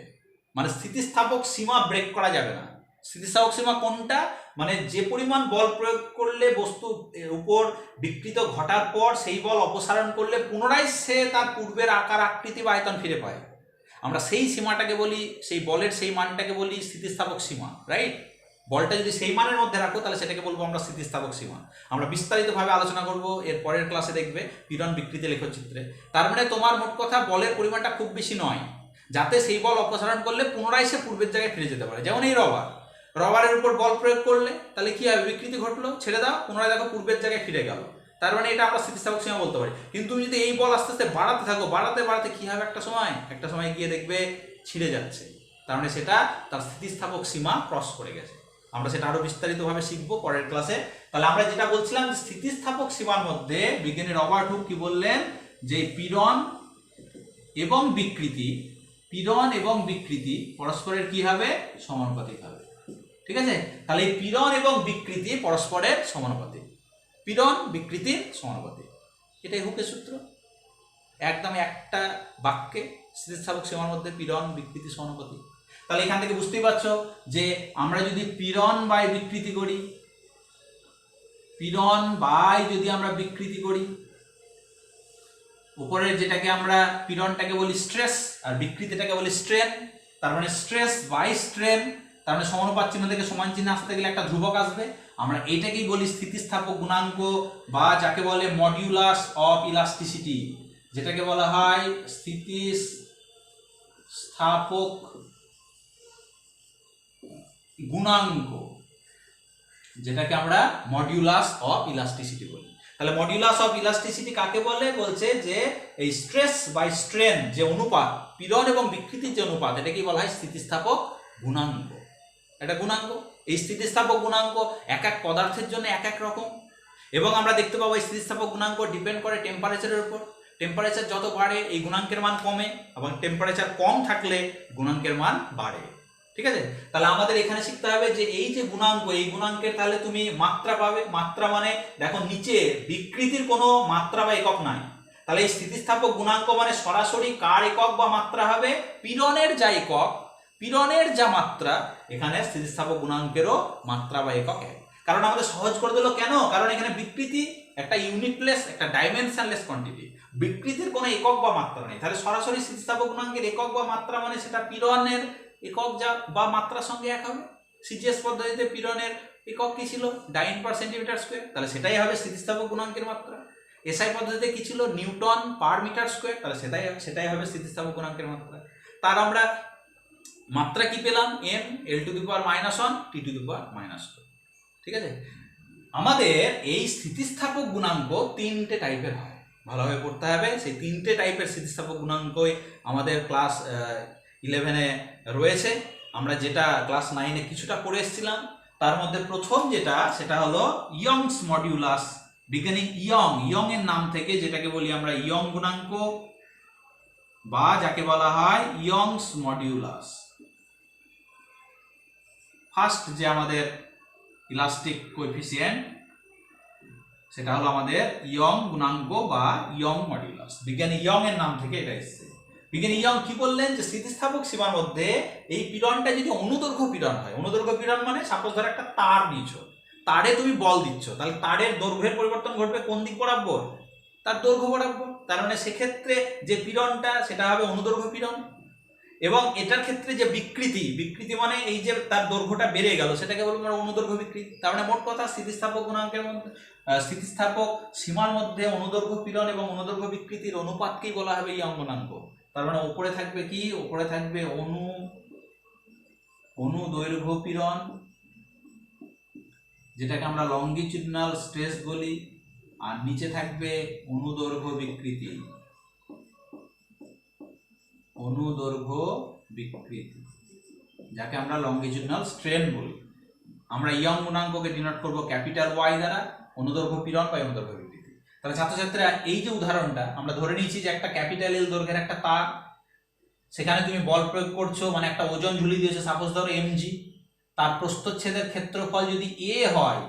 মানে স্থিতিস্থাপক সীমা ব্রেক করা যাবে না। স্থিতিস্থাপক সীমা কোনটা, মানে যে পরিমাণ বল প্রয়োগ করলে বস্তু উপর বিকৃত ঘটার পর সেই বল অপসারণ করলে পুনরায় সে তার পূর্বের আকার আকৃতি বা আয়তন ফিরে পায়, আমরা সেই সীমাটাকে বলি, সেই বলের সেই মানটাকে বলি স্থিতিস্থাপক সীমা, রাইট? বলটা যদি সেই মানের মধ্যে রাখো তাহলে সেটাকে বলবো আমরা স্থিতিস্থাপক সীমা। আমরা বিস্তারিতভাবে আলোচনা করব এর পরের ক্লাসে, দেখবে পীড়ন বিকৃতি লেখচিত্রে। তার মানে তোমার মোট কথা বলের পরিমাণটা খুব বেশি নয়, যাতে সেই বল অপসারণ করলে পুনরায় সে পূর্বের জায়গায় ফিরে যেতে পারে। যেমন এই রবারের উপর বল প্রয়োগ করলে তাহলে কি হবে, বিকৃতি ঘটলো, ছেড়ে দাও, পুনরায় দেখো পূর্বের জায়গায় ফিরে গেল, তার মানে এটা আমরা স্থিতিস্থাপক সীমা বলতে পারি। কিন্তু তুমি যদি এই বল আস্তে আস্তে বাড়াতে থাকো, বাড়াতে বাড়াতে কি হবে, একটা সময় গিয়ে দেখবে ছিঁড়ে যাচ্ছে, তার মানে সেটা তার স্থিতিস্থাপক সীমা ক্রস করে গেছে। আমরা সেটা আরো বিস্তারিতভাবে শিখবো পরের ক্লাসে। তাহলে আমরা যেটা বলছিলাম, স্থিতিস্থাপক সীমার মধ্যে বিজ্ঞানী রবার্ট হুক কি বললেন, যে পীড়ন এবং বিকৃতি পরস্পরের কি হবে, সমানুপাতিক হবে, ঠিক আছে? তাহলে এই পীড়ন এবং বিকৃতি পরস্পরের সমানুপাতিক, পীড়ন বিকৃতির সমানুপাতিক, এটাই হুকের সূত্র। একদম একটা বাক্যে স্থিতিস্থাপক সীমার মধ্যে পীড়ন বিকৃতি সমানুপাতিক। তাহলে এখান থেকে বুঝতেই পারছো যে আমরা যদি পীড়ন বাই বিকৃতি করি, উপরের যেটাকে আমরা পীড়নটাকে বলি স্ট্রেস আর বিকৃতিটাকে বলি স্ট্রেন, তার মানে স্ট্রেস বাই স্ট্রেন, তার মানে সমানুপাত চিহ্ন থেকে সমান চিহ্ন আসতে গেলে একটা ধ্রুবক আসবে। আমরা এটাকেই বলি স্থিতিস্থাপক গুণাঙ্ক, বা যাকে বলে মডিউলাস অফ ইলাস্টিসিটি, যেটাকে বলা হয় স্থিতিস্থাপক গুণাঙ্ক, যেটাকে আমরা মডিউলাস অফ ইলাস্টিসিটি বলি। তাহলে মডিউলাস অফ ইলাস্টিসিটি কাকে বলে, বলছে যে এই স্ট্রেস বাই স্ট্রেন যে অনুপাত, পীড়ন এবং বিকৃতির যে অনুপাত, এটাকেই বলা হয় স্থিতিস্থাপক গুণাঙ্ক। এটা গুণাঙ্ক, এই স্থিতিস্থাপক গুণাঙ্ক এক এক পদার্থের জন্য এক এক রকম, এবং আমরা দেখতে পাবো এই স্থিতিস্থাপক গুণাঙ্ক ডিপেন্ড করে টেম্পারেচারের উপর। টেম্পারেচার যত বাড়ে এই গুণাঙ্কের মান কমে, এবং টেম্পারেচার কম থাকলে গুণাঙ্কের মান বাড়ে, ঠিক আছে? তাহলে আমাদের এখানে শিখতে হবে যে এই যে গুণাঙ্ক, এই গুণাঙ্কের তাহলে তুমি মাত্রা পাবে। মাত্রা মানে দেখো নিচে বিকৃতির কোনো মাত্রা বা একক নাই, তাহলে এই স্থিতিস্থাপক গুণাঙ্ক মানে সরাসরি কার একক বা মাত্রা হবে, পীড়নের যা একক পীড়নের যা মাত্রা এখানে স্থিতিস্থাপক গুণাঙ্কেরও মাত্রা বা একক এক। কারণ আমাদের সহজ করে দিল কেন, কারণ এখানে বিকৃতি একটা ইউনিটলেস, একটা ডাইমেনশনলেস কোয়ান্টিটি, বিকৃতির কোনো একক বা মাত্রা নেই। তাহলে সরাসরি স্থিতিস্থাপক গুণাঙ্কের একক বা মাত্রা মানে সেটা পীড়নের একক যা বা মাত্রার সঙ্গে এক হবে। সিজিএস পদ্ধতিতে পীড়নের একক কি ছিল, ডাইন পার সেন্টিমিটার স্কোয়ার, তাহলে সেটাই হবে স্থিতিস্থাপক গুণাঙ্কের মাত্রা। এসআই পদ্ধতিতে কি ছিল, নিউটন পার মিটার স্কোয়ার, তাহলে সেটাই হবে স্থিতিস্থাপক গুণাঙ্কের মাত্রা। তার আমরা মাত্রা কি পেলাম, m l⁻⁻1 t⁻²। ঠিক আছে, আমাদের এই স্থিতিস্থাপক গুণাঙ্ক তিনটে টাইপের হয়, ভালোভাবে পড়তে হবে। সেই তিনটে টাইপের স্থিতিস্থাপক গুণাঙ্কই আমাদের ক্লাস 11-এ রয়েছে। আমরা যেটা ক্লাস 9-এ কিছুটা পড়ে এসেছিলাম, তার মধ্যে প্রথম যেটা সেটা হলো ইয়ংস মডিউলাস। বিজ্ঞানী ইয়ং এর নাম থেকে যেটাকে বলি আমরা ইয়ং গুণাঙ্ক বা যাকে বলা হয় ইয়ংস মডিউলাস। ফার্স্ট যে আমাদের ইলাস্টিক কোএফিসিয়েন্ট সেটা হলো আমাদের ইয়ং গুণাঙ্ক বা ইয়ং মডিউলাস। বিজ্ঞানী ইয়ং এর নাম থেকে এটা এসেছে। বিজ্ঞানী ইয়ং কি বললেন, যে স্থিতিস্থাপক সীমার মধ্যে এই পীড়নটা যদি অনুদৈর্ঘ্য পীড়ন হয়, অনুদৈর্ঘ্য পীড়ন মানে সাপোজ ধরো একটা তার নিয়েছো, তারে তুমি বল দিচ্ছ, তাহলে তারের দৈর্ঘ্যের পরিবর্তন ঘটবে কোন দিক বরাবর, তার দৈর্ঘ্য বরাবর। তার মানে সেক্ষেত্রে যে পীড়নটা সেটা হবে অনুদৈর্ঘ্য পীড়ন। এবং এটার ক্ষেত্রে যে বিকৃতি মানে এই যে তার দৈর্ঘ্যটা বেড়ে গেল সেটাকে বলবো আমরা অনুদৈর্ঘ্য বিকৃতি। তার মানে মোট কথা স্থিতিস্থাপক গুণাঙ্কের মধ্যে, স্থিতিস্থাপক সীমার মধ্যে অনুদৈর্ঘ্য পীড়ন এবং অনুদৈর্ঘ্য বিকৃতির অনুপাতকেই বলা হবে ইয়ং গুণাঙ্ক। তার মানে উপরে থাকবে কি, উপরে থাকবে অনুদৈর্ঘ্য পীড়ন, যেটাকে আমরা লঙ্গিটিউডিনাল স্ট্রেস বলি, আর নিচে থাকবে অনুদৈর্ঘ্য বিকৃতি, যাকে আমরা লঙ্গিটিউডিনাল স্ট্রেন বলি। আমরা ইয়ং গুণাঙ্ককে ডিনোট করব ক্যাপিটাল ওয়াই দ্বারা, অনুদৈর্ঘ্য পীড়ন বা অনুদৈর্ঘ্য বিকৃতি। তাহলে ছাত্রছাত্রীরা এই যে উদাহরণটা আমরা ধরে নিয়েছি যে একটা ক্যাপিটাল এল দৈর্ঘ্যের একটা তার, সেখানে তুমি বল প্রয়োগ করছো, মানে একটা ওজন ঝুলিয়ে দিয়েছো সাপোজ ধরো mg, তার প্রস্থচ্ছেদের ক্ষেত্রফল যদি a হয়,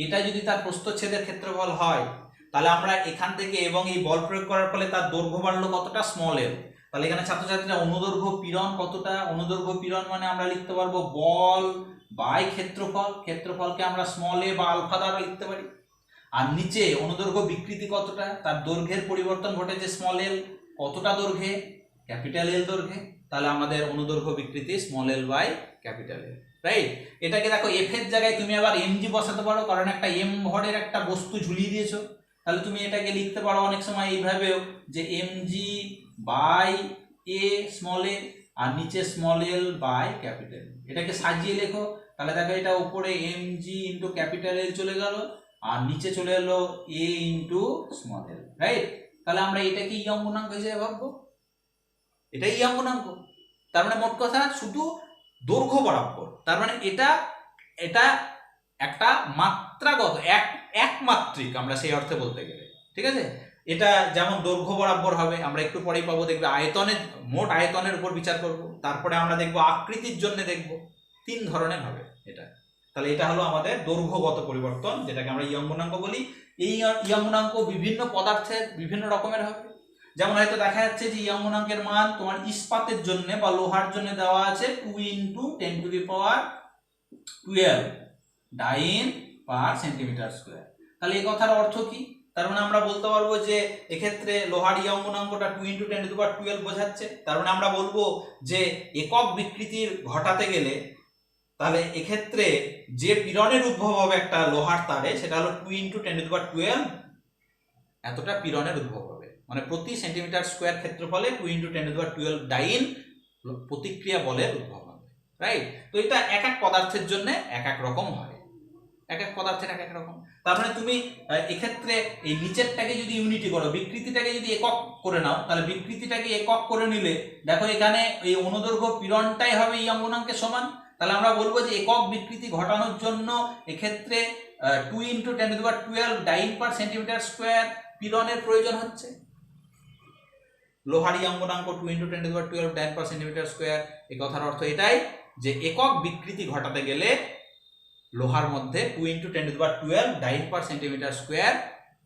এটা যদি তার প্রস্থচ্ছেদের ক্ষেত্রফল হয়, তাহলে আমরা এখান থেকে এবং এই বল প্রয়োগ করার ফলে তার দৈর্ঘ্য বাড়লো কতটা, স্মল এল। তাহলে এখানে ছাত্রছাত্রীরা অনুদৈর্ঘ্য পীড়ন কতটা, অনুদৈর্ঘ্য পীড়ন মানে আমরা লিখতে পারবো বল বাই ক্ষেত্রফল, ক্ষেত্রফলকে আমরা স্মল এ বা আলফা দ্বারা লিখতে পারি। আর নিচে অনুদৈর্ঘ্য বিকৃতি কতটা, তার দৈর্ঘ্যের পরিবর্তন ঘটেছে স্মল এল কতটা দৈর্ঘ্যে, ক্যাপিটাল এল দৈর্ঘ্যে, তাহলে আমাদের অনুদৈর্ঘ্য বিকৃতি small L by capital L, right. এটাকে দেখো এফ এর জায়গায় তুমি আবার এমজি বসাতে পারো, কারণ একটা এম ভরের একটা বস্তু ঝুলিয়ে দিয়েছো, তাহলে তুমি এটাকে লিখতে পারো অনেক সময় এইভাবেও যে এমজি বাই এ স্মল এ আর নিচে স্মল এল বাই ক্যাপিটাল। এটাকে সাজিয়ে লেখো, তাহলে দেখো এটা উপরে এমজি ইন্টু ক্যাপিটাল এল চলে গেল আর নিচে চলে এলো এ ইন্টু স্মল এল, রাইট। তাহলে আমরা এটাকে ইয়ং গুণাঙ্ক হিসেবে ভাববো, এটাই ইয়ং গুণাঙ্ক। তার মানে মোট কথা শুধু দৈর্ঘ্য বরাবর, তার মানে এটা একটা মাত্রাগত একমাত্রিক আমরা সেই অর্থে বলতে গেলে, ঠিক আছে। এটা যেমন দৈর্ঘ্য বরাবর হবে, আমরা একটু পরেই পাবো, দেখবে আয়তনের, মোট আয়তনের উপর বিচার করব, তারপরে আমরা দেখবো আকৃতির জন্য দেখব, 3 ধরনের হবে এটা। তাহলে এটা হলো আমাদের দৈর্ঘ্যগত পরিবর্তন, যেটাকে আমরা ইয়ং গুণাঙ্ক বলি। এই ইয়ং গুণাঙ্ক বিভিন্ন পদার্থের বিভিন্ন রকমের হবে। যেমন হয়তো দেখা যাচ্ছে যে ইয়ং গুণাঙ্কের মান তোমার ইস্পাতের জন্য বা লোহার জন্য দেওয়া আছে 2 × 10⁻12 ডাইন পার সেন্টিমিটার স্কোয়ার। তাহলে এই কথার অর্থ কি, তার মানে আমরা বলতে পারবো যে এক্ষেত্রে লোহার ইয়ং গুণাঙ্কটা 2 × 10⁻12 বোঝাচ্ছে। তার মানে আমরা বলবো যে একক বিকৃতির ঘটাতে গেলে তাহলে এক্ষেত্রে যে পীড়নের উদ্ভব হবে একটা লোহার তারে, সেটা হলো 2 × 10⁻12 এতটা পীড়নের উদ্ভব হবে, মানে প্রতি সেন্টিমিটার স্কোয়ার ক্ষেত্রফলে 2 × 10⁻12 ডাইন প্রতিক্রিয়া বলের উদ্ভব হবে, রাইট। তো এটা এক এক পদার্থের জন্য এক এক রকম হয়, এক এক পদার্থের এক এক রকম। তার মানে তুমি এক্ষেত্রে এই নিচেরটাকে যদি ইউনিটি করো, বিকৃতিটাকে যদি একক করে নাও, তাহলে বিকৃতিটাকে একক করে নিলে দেখো এখানে এই অনুদৈর্ঘ্য পীড়নটাই হবে ইয়ং গুণাঙ্কের সমান। তাহলে আমরা বলবো যে একক বিকৃতি ঘটানোর জন্য এক্ষেত্রে 2 × 10⁻12 ডাইন পার সেন্টিমিটার স্কোয়ার পীড়নের প্রয়োজন হচ্ছে। লোহার ইয়ং গুণাঙ্ক 2 × 10⁻12 ডাইন পার সেন্টিমিটার স্কোয়ার, এই কথার অর্থ এটাই যে একক বিকৃতি ঘটাতে গেলে লোহার মধ্যে 2 × 10⁻12 ডাইন পার সেন্টিমিটার স্কোয়ার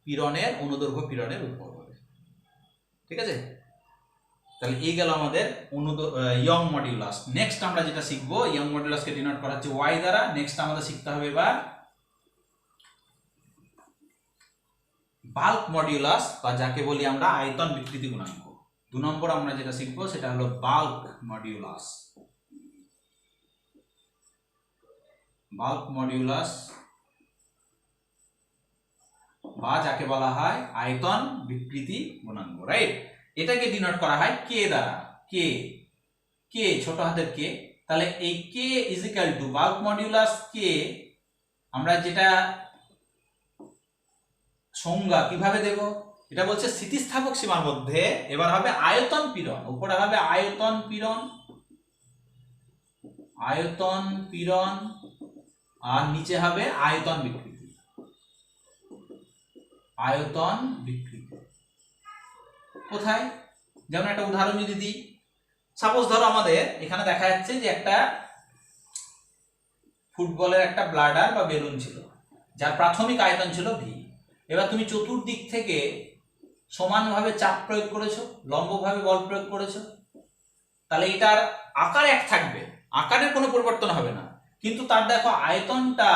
পীড়নের, অনুদৈর্ঘ্য পীড়নের উদ্ভব হবে, ঠিক আছে। তাহলে এই গেল আমাদের ইয়ং মডিউলাস। নেক্সট আমরা যেটা শিখবো, ইয়ং মডিউলাসকে ডিনোট করা হচ্ছে ওয়াই দ্বারা। নেক্সট আমাদের শিখতে হবে এবার বাল্ক মডিউলাস, বা যাকে বলি আমরা আয়তন বিকৃতি গুণাঙ্ক। 2 নম্বর আমরা যেটা শিখবো সেটা হলো বাল্ক মডিউলাস। বাল্ক মডিউলাস বা যাকে বলা হয় আয়তন বিকৃতি গুণাঙ্ক, রাইট? এটাকে ডিনোট করা হয় কে দ্বারা। কে, কে ছোট হাতের কে। তাহলে এই K is equal to bulk modulus K আমরা যেটা সংজ্ঞা কিভাবে দেব, এটা বলছে স্থিতিস্থাপক সীমার মধ্যে এবার হবে আয়তন পীড়ন, উপরে হবে আয়তন পীড়ন, আয়তন পীড়ন, আর নিচে হবে আয়তন বিকৃতি, আয়তন বিকৃতি। কোথায়? যেমন একটা উদাহরণ যদি দিই, সাপোজ ধরো আমাদের এখানে দেখা যাচ্ছে যে একটা ফুটবলের একটা ব্লাডার বা বেলুন ছিল, যার প্রাথমিক আয়তন ছিল ভি। এবার তুমি চতুর্দিক থেকে সমানভাবে চাপ প্রয়োগ করেছো, লম্বভাবে বল প্রয়োগ করেছো, তাহলে এটার আকার এক থাকবে, আকারের কোনো পরিবর্তন হবে না, কিন্তু তার দেখো আয়তনটা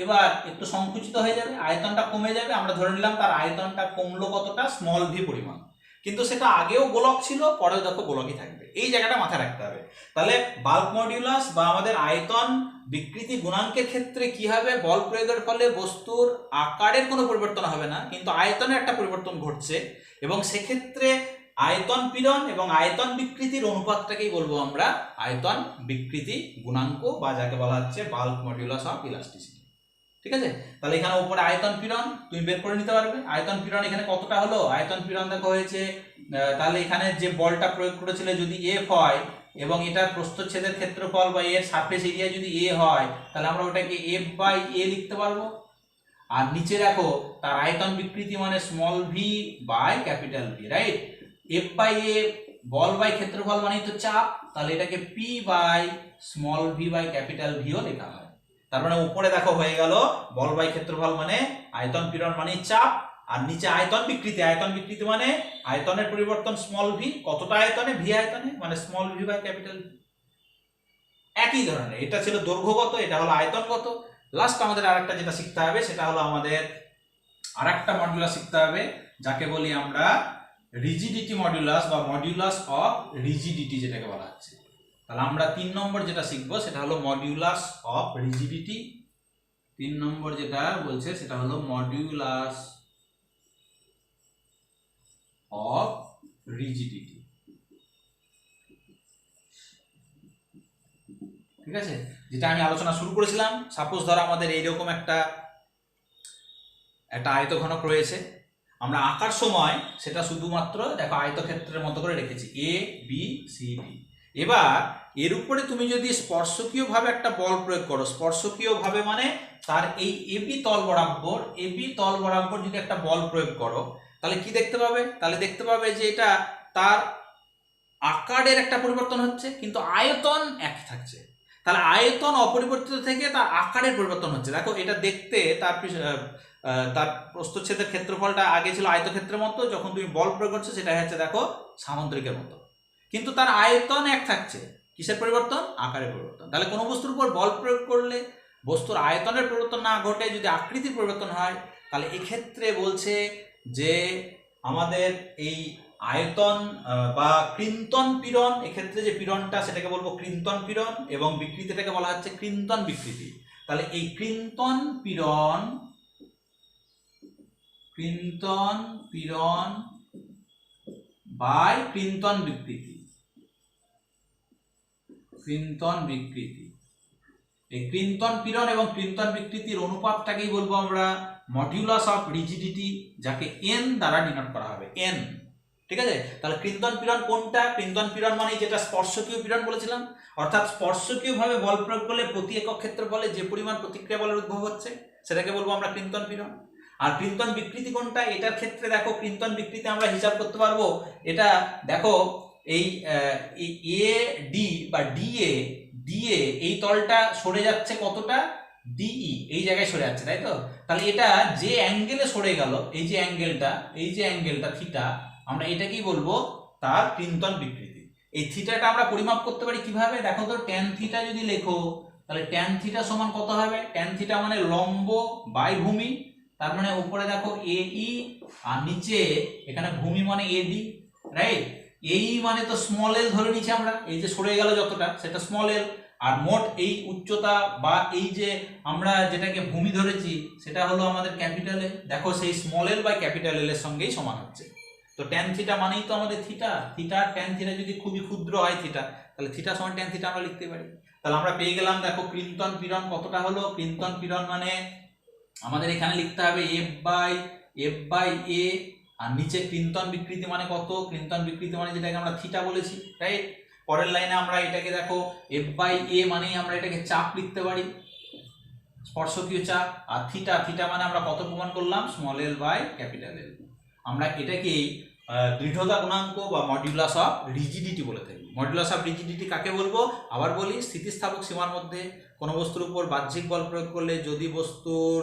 এবার একটু সংকুচিত হয়ে যাবে, আয়তনটা কমে যাবে। আমরা ধরে নিলাম তার আয়তনটা কমলো কতটা, স্মল ভি পরিমাণ, কিন্তু সেটা আগেও গোলক ছিল, পরেও দেখো গোলকই থাকবে। এই জায়গাটা মাথায় রাখতে হবে। তাহলে বাল্ক মডিউলাস বা আমাদের আয়তন বিকৃতি গুণাঙ্কের ক্ষেত্রে কি হবে, বল প্রয়োগের ফলে বস্তুর আকারের কোনো পরিবর্তন হবে না, কিন্তু আয়তনের একটা পরিবর্তন ঘটছে, এবং সেক্ষেত্রে আয়তন পীড়ন এবং আয়তন বিকৃতির অনুপাতটাকেই বলবো আমরা আয়তন বিকৃতি গুণাঙ্ক, বা যাকে বলা হচ্ছে বাল্ক মডিউলাস অফ ইলাস্টিসিটি। ঠিক আছে? তাহলে এখানে উপরে আয়তন পীড়ন তুমি বের করে নিতে পারবে। আয়তন পীড়ন এখানে কতটা হলো, আয়তন পীড়ন দেখো হয়েছে, তাহলে এখানে যে বলটা প্রয়োগ করেছিল যদি এফ হয় এবং এটার প্রস্থচ্ছেদের ক্ষেত্রফল বা এর সারফেস এরিয়া যদি এ হয়, তাহলে আমরা ওটাকে এফ বাই এ লিখতে পারবো। আর নিচে দেখো তার আয়তন বিকৃতি মানে small V by capital V, right? F by A বল বাই ক্ষেত্রফল মানে তো চাপ, তাহলে এটাকে P by small V by capital ভিও লেখা হয়। তার মানে উপরে দেখো হয়ে গেল বল বাই ক্ষেত্রফল মানে আয়তন পীড়ন মানে চাপ, আর নিচে আয়তন বিকৃতি, আয়তন বিকৃতি মানে আয়তনের পরিবর্তন স্মল ভি, কতটা আয়তনে, ভি আয়তনে, মানে small V by capital V. একই ধরনের, এটা ছিল দৈর্ঘ্যগত, এটা হলো আয়তনগত। লাস্ট আমাদের আরেকটা যেটা শিখতে হবে সেটা হলো আমাদের আরেকটা মডুলাস শিখতে হবে, যাকে বলি আমরা রিজিডিটি মডুলাস বা মডুলাস অফ রিজিডিটি যেটাকে বলা হচ্ছে। তাহলে আমরা 3 নম্বর যেটা শিখবো সেটা হলো মডুলাস অফ রিজিডিটি। 3 নম্বর যেটা বলছে সেটা হলো মডুলাস অফ রিজিডিটি। ঠিক আছে? যেটা আমি আলোচনা শুরু করেছিলাম, সাপোজ ধরো আমাদের এইরকম একটা আয়তঘনক রয়েছে, আমরা আঁকার সময় সেটা শুধুমাত্র দেখো আয়তক্ষেত্রের মতো করে রেখেছি এ বি সি ডি। এবার এর উপরে তুমি যদি স্পর্শকীয় ভাবে একটা বল প্রয়োগ করো, স্পর্শকীয় ভাবে মানে তার এই এবি তল বরাবর যদি একটা বল প্রয়োগ করো, তাহলে কি দেখতে পাবে? তাহলে দেখতে পাবে যে এটা তার আকারের একটা পরিবর্তন হচ্ছে, কিন্তু আয়তন এক থাকছে। তাহলে আয়তন অপরিবর্তিত থেকে তার আকারের পরিবর্তন হচ্ছে। দেখো এটা দেখতে তার প্রস্থচ্ছেদের ক্ষেত্রফলটা আগে ছিল আয়তক্ষেত্রের মতো, যখন তুমি বল প্রয়োগ করছো সেটা হচ্ছে দেখো সামান্তরিকের মতো, কিন্তু তার আয়তন এক থাকছে। কিসের পরিবর্তন? আকারের পরিবর্তন। তাহলে কোনো বস্তুর উপর বল প্রয়োগ করলে বস্তুর আয়তনের পরিবর্তন না ঘটে যদি আকৃতির পরিবর্তন হয়, তাহলে এক্ষেত্রে বলছে যে আমাদের এই আয়তন বা কৃন্তন পীড়ন, এক্ষেত্রে যে পীড়নটা সেটাকে বলবো কৃন্তন পীড়ন, এবং বিকৃতিটাকে বলা হচ্ছে কৃন্তন বিকৃতি। তাহলে এই কৃন্তন পীড়ন বাই কৃন্তন বিকৃতি, এই কৃন্তন পীড়ন এবং কৃন্তন বিকৃতির অনুপাতটাকেই বলবো আমরা মডুলাস অফ রিজিডিটি, যাকে এন দ্বারা ডিনোট করা হবে, এন। ঠিক আছে? তাহলে কৃন্তন পীড়ন কোনটা? কৃন্তন পীড়ন মানে যেটা স্পর্শকীয় পীড়ন বলেছিলাম, অর্থাৎ স্পর্শকীয় ভাবে বল প্রয়োগ করলে প্রতি একক ক্ষেত্রফলে যে পরিমাণ প্রতিক্রিয়া বলের উদ্ভব হচ্ছে সেটাকে বলবো আমরা কৃন্তন পীড়ন। আর কৃন্তন বিকৃতি কোনটা? এটার ক্ষেত্রে দেখো কৃন্তন বিকৃতি আমরা হিসাব করতে পারবো, এটা দেখো এই এ ডি বা ডিএ এই তলটা সরে যাচ্ছে কতটা, ডিই এই জায়গায় সরে যাচ্ছে, তাই তো? তাহলে এটা যে অ্যাঙ্গেলে সরে গেল, এই যে অ্যাঙ্গেলটা থিটা, আমরা এটাকেই বলবো তার ক্রিন্তন বিকৃতি। এই থিটাটা আমরা পরিমাপ করতে পারি কিভাবে? দেখো তো, ট্যান থিটা যদি লেখো তাহলে ট্যান থিটা সমান কত হবে? ট্যান থিটা মানে লম্ব বাই ভূমি, তার মানে উপরে দেখো এই আর নিচে এখানে ভূমি মানে এডি, রাইট? এই মানে তো স্মল এল ধরে নিচ্ছি আমরা, এই যে সরে গেল যতটা সেটা স্মল এল, আর মোট এই উচ্চতা বা এই যে আমরা যেটাকে ভূমি ধরেছি সেটা হলো আমাদের ক্যাপিটাল এ। দেখো সেই small L by capital L এর সঙ্গেই সমান হচ্ছে। তো ট্যান থিটা মানেই তো আমাদের থিটা। থিটা ট্যান থিটা যদি খুবই ক্ষুদ্র হয় থিটা, তাহলে থিটা সমান ট্যান থিটা আমরা লিখতে পারি। তাহলে আমরা পেয়ে গেলাম, দেখো ক্রিন্তন পীড়ন কতটা হলো। ক্রিন্তন পীড়ন মানে আমাদের এখানে লিখতে হবে এফ বাই এ, আর নিচে ক্রিন্তন বিকৃতি মানে কত? ক্রিন্তন বিকৃতি মানে যেটাকে আমরা থিটা বলেছি, রাইট? পরের লাইনে আমরা এটাকে দেখো এফ বাই এ মানেই আমরা এটাকে চাপ লিখতে পারি, স্পর্শকীয় চাপ। আর থিটা মানে আমরা কত প্রমাণ করলাম? Small L by capital L. আমরা এটাকে দৃঢ়তা গুণাঙ্ক বা মডুলাস অফ রিজিডিটি বলে থাকি। মডুলাস অফ রিজিডিটি কাকে বলবো? আবার বলি, স্থিতিস্থাপক সীমার মধ্যে কোনো বস্তুর উপর বাহ্যিক বল প্রয়োগ করলে যদি বস্তুর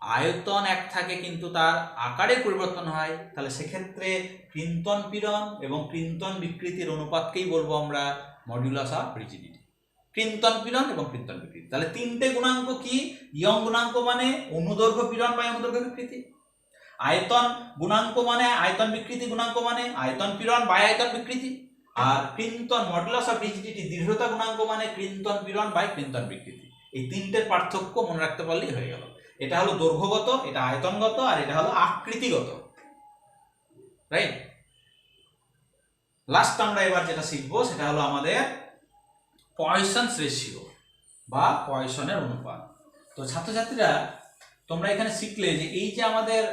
আয়তন এক থাকে কিন্তু তার আকারের পরিবর্তন হয়, তাহলে সেক্ষেত্রে ক্রিন্তন পীড়ন এবং ক্রিন্তন বিকৃতির অনুপাতকেই বলবো আমরা মডুলাস অফ রিজিডিটি। ক্রিন্তন পীড়ন এবং ক্রিন্তন বিকৃতি, তাহলে তিনটে গুণাঙ্ক কি? ইয়ং গুণাঙ্ক মানে অনুদৈর্ঘ্য পীড়ন বা অনুদৈর্ঘ্য বিকৃতি, আয়তন গুণাঙ্ক মানে আয়তন বিকৃতি গুণাঙ্ক মানে আয়তন পীড়ন বাই আয়তন বিকৃতি, আর ক্রিন্তন মডুলাস অফ রিজিডিটি দৃঢ়তা গুণাঙ্ক মানে ক্রিন্তন পীড়ন বাই ক্রিন্তন বিকৃতি। এই তিনটের পার্থক্য মনে রাখতে পারলেই হয়ে গেল। এটা হলো দৈর্ঘ্যগত, এটা আয়তনগত, আর এটা হলো আকৃতিগত, রাইট? লাস্ট আমরা এবার যেটা শিখবো সেটা হলো আমাদের পয়সনস রেশিও বা পয়সনের অনুপাত। তো ছাত্রছাত্রীরা তোমরা এখানে শিখলে যে এই যে আমাদের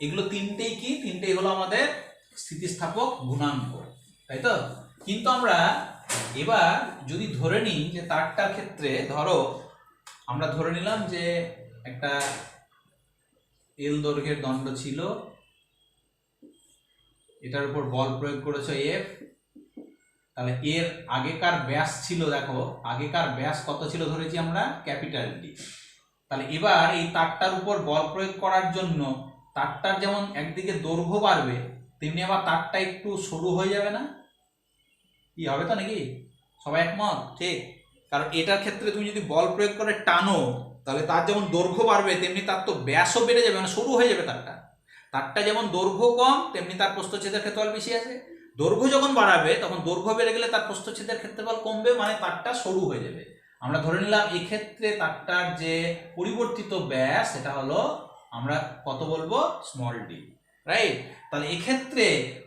এগুলো তিনটেই কি? তিনটেই হলো আমাদের স্থিতিস্থাপক গুণাঙ্ক, তাই তো? কিন্তু আমরা এবার যদি ধরে নিই যে তারটার ক্ষেত্রে ধরো আমরা ধরে নিলাম যে একটা এল দৈর্ঘ্যের দণ্ড ছিল, এটার উপর বল প্রয়োগ করেছো এফ, তাহলে এর আগেকার ব্যাস ছিল, দেখো আগেকার ব্যাস কত ছিল ধরেছি আমরা? Capital D. তাহলে এবার এই তারটার উপর বল প্রয়োগ করার জন্য তারটার যেমন একদিকে দৈর্ঘ্য বাড়বে তেমনি আবার তারটা একটু সরু হয়ে যাবে না? কি হবে তো নাকি? সবাই একমত? ঠিক। কারণ এটার ক্ষেত্রে তুমি যদি বল প্রয়োগ করে টানো তাহলে তার যেমন দৈর্ঘ্য বাড়বে তেমনি তার তো ব্যাসও বেড়ে যাবে, মানে সরু হয়ে যাবে তারটা। তারটা যেমন দৈর্ঘ্য কম তেমনি তার প্রস্থচ্ছেদের ক্ষেত্রফল বেশি আছে। দৈর্ঘ্য যখন বাড়াবে তখন দৈর্ঘ্য বেড়ে গেলে তার প্রস্থচ্ছেদের ক্ষেত্রফল কমবে, মানে তারটা সরু হয়ে যাবে। আমরা ধরে নিলাম এক্ষেত্রে তারটার যে পরিবর্তিত ব্যাস সেটা হলো আমরা কত বলবো? Small D, right? তাহলে এক্ষেত্রে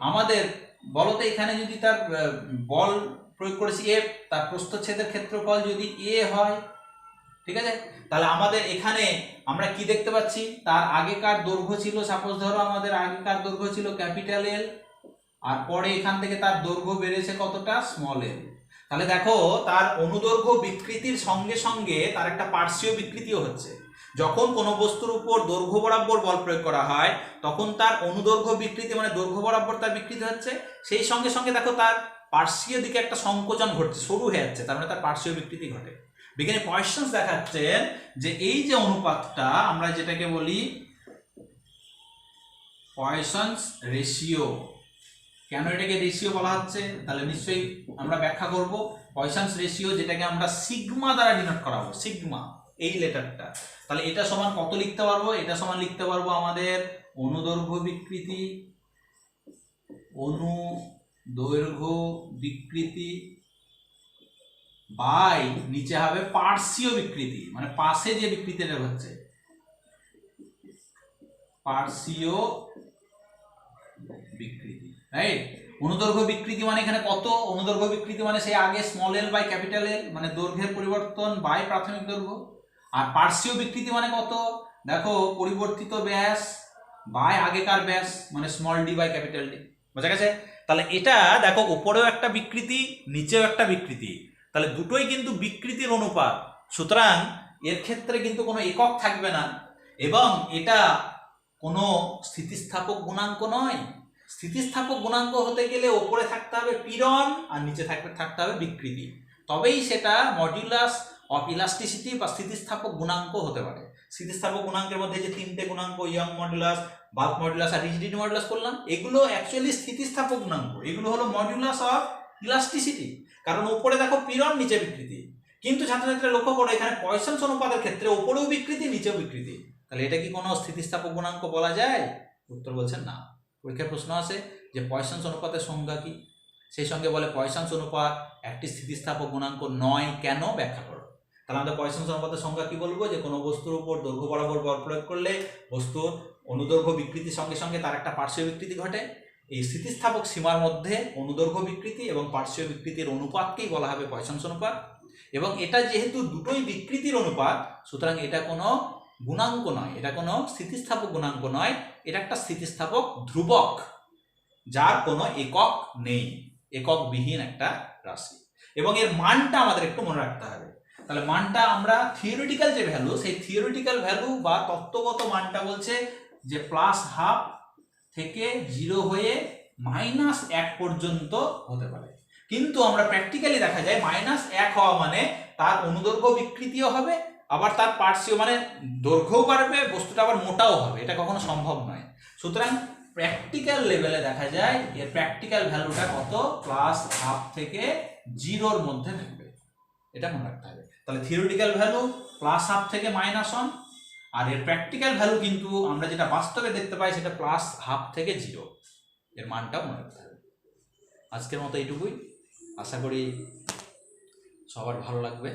আমাদের বলতে এখানে যদি তার বল প্রয়োগ করেছি এফ, তার প্রস্থচ্ছেদের ক্ষেত্রফল যদি এ হয়, ঠিক আছে? তাহলে আমাদের এখানে আমরা কি দেখতে পাচ্ছি? তার আগেকার দৈর্ঘ্য ছিল, সাপোজ ধরো আমাদের আগেকার দৈর্ঘ্য ছিল ক্যাপিটাল এল, আর পরে এখান থেকে তার দৈর্ঘ্য বেড়েছে কতটা? স্মল এল। তাহলে দেখো তার অনুদৈর্ঘ্য বিকৃতির সঙ্গে সঙ্গে তার একটা পার্শ্বীয় বিকৃতিও হচ্ছে। যখন কোনো বস্তুর উপর দৈর্ঘ্য বরাবর বল প্রয়োগ করা হয় তখন তার অনুদৈর্ঘ্য বিকৃতি মানে দৈর্ঘ্য বরাবর তার বিকৃতি হচ্ছে, সেই সঙ্গে সঙ্গে দেখো তার পার্শ্বীয় দিকে একটা সংকোচন ঘটছে, সরু হয়ে যাচ্ছে, তার মানে তার পার্শ্বীয় বিকৃতি ঘটে। বিজ্ঞানী পয়সনস দেখাচ্ছেন যে এই যে অনুপাতটা আমরা যেটাকে বলি পয়সনস রেশিও, কেন এটাকে রেশিও বলা হচ্ছে তাহলে নিশ্চয়ই আমরা ব্যাখ্যা করব। পয়সনস রেশিও যেটাকে আমরা সিগমা দ্বারা ডিনোট করাবো, সিগমা এই লেটারটা, তাহলে এটা সমান কত লিখতে পারবো? এটা সমান লিখতে পারবো আমাদের অনুদৈর্ঘ্য বিকৃতি, অনুদৈর্ঘ্য বিকৃতি বাই নিচে হবে পার্শ্বীয় বিকৃতি, মানে পাশে যে বিকৃতিটা হচ্ছে পার্শ্বীয় বিকৃতি, রাইট? অনুদৈর্ঘ্য বিকৃতি মানে এখানে কত? অনুদৈর্ঘ্য বিকৃতি মানে সেই আগে small L by capital L, মানে দৈর্ঘ্যের পরিবর্তন বাই প্রাথমিক দৈর্ঘ্য। আর পার্শ্বীয় বিকৃতি মানে কত? দেখো পরিবর্তিত ব্যাস বাই আগেকার ব্যাস, মানে small D by capital D. বোঝা গেছে? তাহলে এটা দেখো উপরেও একটা বিকৃতি নিচেও একটা বিকৃতি, তাহলে দুটোই কিন্তু বিকৃতির অনুপাত, সুতরাং এর ক্ষেত্রে কিন্তু কোনো একক থাকবে না, এবং এটা কোনো স্থিতিস্থাপক গুণাঙ্ক নয়। স্থিতিস্থাপক গুণাঙ্ক হতে গেলে ওপরে থাকতে হবে পীড়ন আর নিচে থাকতে হবে বিকৃতি, তবেই সেটা মডুলাস অফ ইলাস্টিসিটি বা স্থিতিস্থাপক গুণাঙ্ক হতে পারে। স্থিতিস্থাপক গুণাঙ্কের মধ্যে যে তিনটে গুণাঙ্ক ইয়ং মডুলাস, বাল্ক মডুলাস আর রিজিডিটি মডুলাস করলাম, এগুলো অ্যাকচুয়ালি স্থিতিস্থাপক গুণাঙ্ক, এগুলো হলো মডুলাস অফ ইলাস্টিসিটি। কারণ উপরে দেখো পীড়ন, নিচে বিকৃতি, কিন্তু ছাত্রছাত্রীরা লক্ষ্য করো এখানে পয়সনস অনুপাতের ক্ষেত্রে উপরেও বিকৃতি নিচেও বিকৃতি, তাহলে এটা কি কোনো স্থিতিস্থাপক গুণাঙ্ক বলা যায়? উত্তর বলছেন না। পরীক্ষার প্রশ্ন আছে যে পয়সনস অনুপাতের সংজ্ঞা কি, সেই সঙ্গে বলে পয়সনস অনুপাত একটি স্থিতিস্থাপক গুণাঙ্ক নয় কেন, ব্যাখ্যা করো। তাহলে আমাদের পয়সনস অনুপাতের সংজ্ঞা কি বলবো, যে কোনো বস্তুর উপর দৈর্ঘ্য বরাবর বল প্রয়োগ করলে বস্তুর অনুদৈর্ঘ্য বিকৃতির সঙ্গে সঙ্গে তার একটা পার্শ্বীয় বিকৃতি ঘটে। এই স্থিতিস্থাপক সীমার মধ্যে অনুদৈর্ঘ্য বিকৃতি এবং পার্শ্বীয় বিকৃতির অনুপাতকেই বলা হবে পয়সনস অনুপাত। এবং এটা যেহেতু দুটোই বিকৃতির অনুপাত, সুতরাং এটা কোনো গুণাঙ্ক নয়, এটা কোনো স্থিতিস্থাপক গুণাঙ্ক নয়, এটা একটা স্থিতিস্থাপক ধ্রুবক যার কোনো একক নেই, এককবিহীন একটা রাশি। এবং এর মানটা আমাদের একটু মনে রাখতে হবে। তাহলে মানটা আমরা থিওরিটিক্যাল যে ভ্যালু, সেই থিওরিটিক্যাল ভ্যালু বা তত্ত্বগত মানটা বলছে যে +12 থেকে 0 হয়ে -1 পর্যন্ত হতে পারে। কিন্তু আমরা প্র্যাকটিক্যালি দেখা যায় -1 হওয়া মানে তার অনুদৈর্ঘ্য বিকৃতিও হবে, আবার তার পার্শ্বীয় মানে দৈর্ঘ্যও বাড়বে, বস্তুটা আবার মোটাও হবে, এটা কখনো সম্ভব নয়। সুতরাং প্র্যাকটিক্যাল লেভেলে দেখা যায় এর প্র্যাকটিক্যাল ভ্যালুটা কত, +12 থেকে 0-র মধ্যে থাকবে, এটা মনে রাখতে হবে। তাহলে থিওরিটিক্যাল ভ্যালু +12 থেকে -1, আর এর প্র্যাকটিক্যাল ভ্যালু কিন্তু আমরা যেটা বাস্তবে দেখতে পাই সেটা +12 থেকে 0, এর মানটা মনে রাখতে হবে। আজকের মতো এইটুকুই, আশা করি সবার ভালো লাগবে।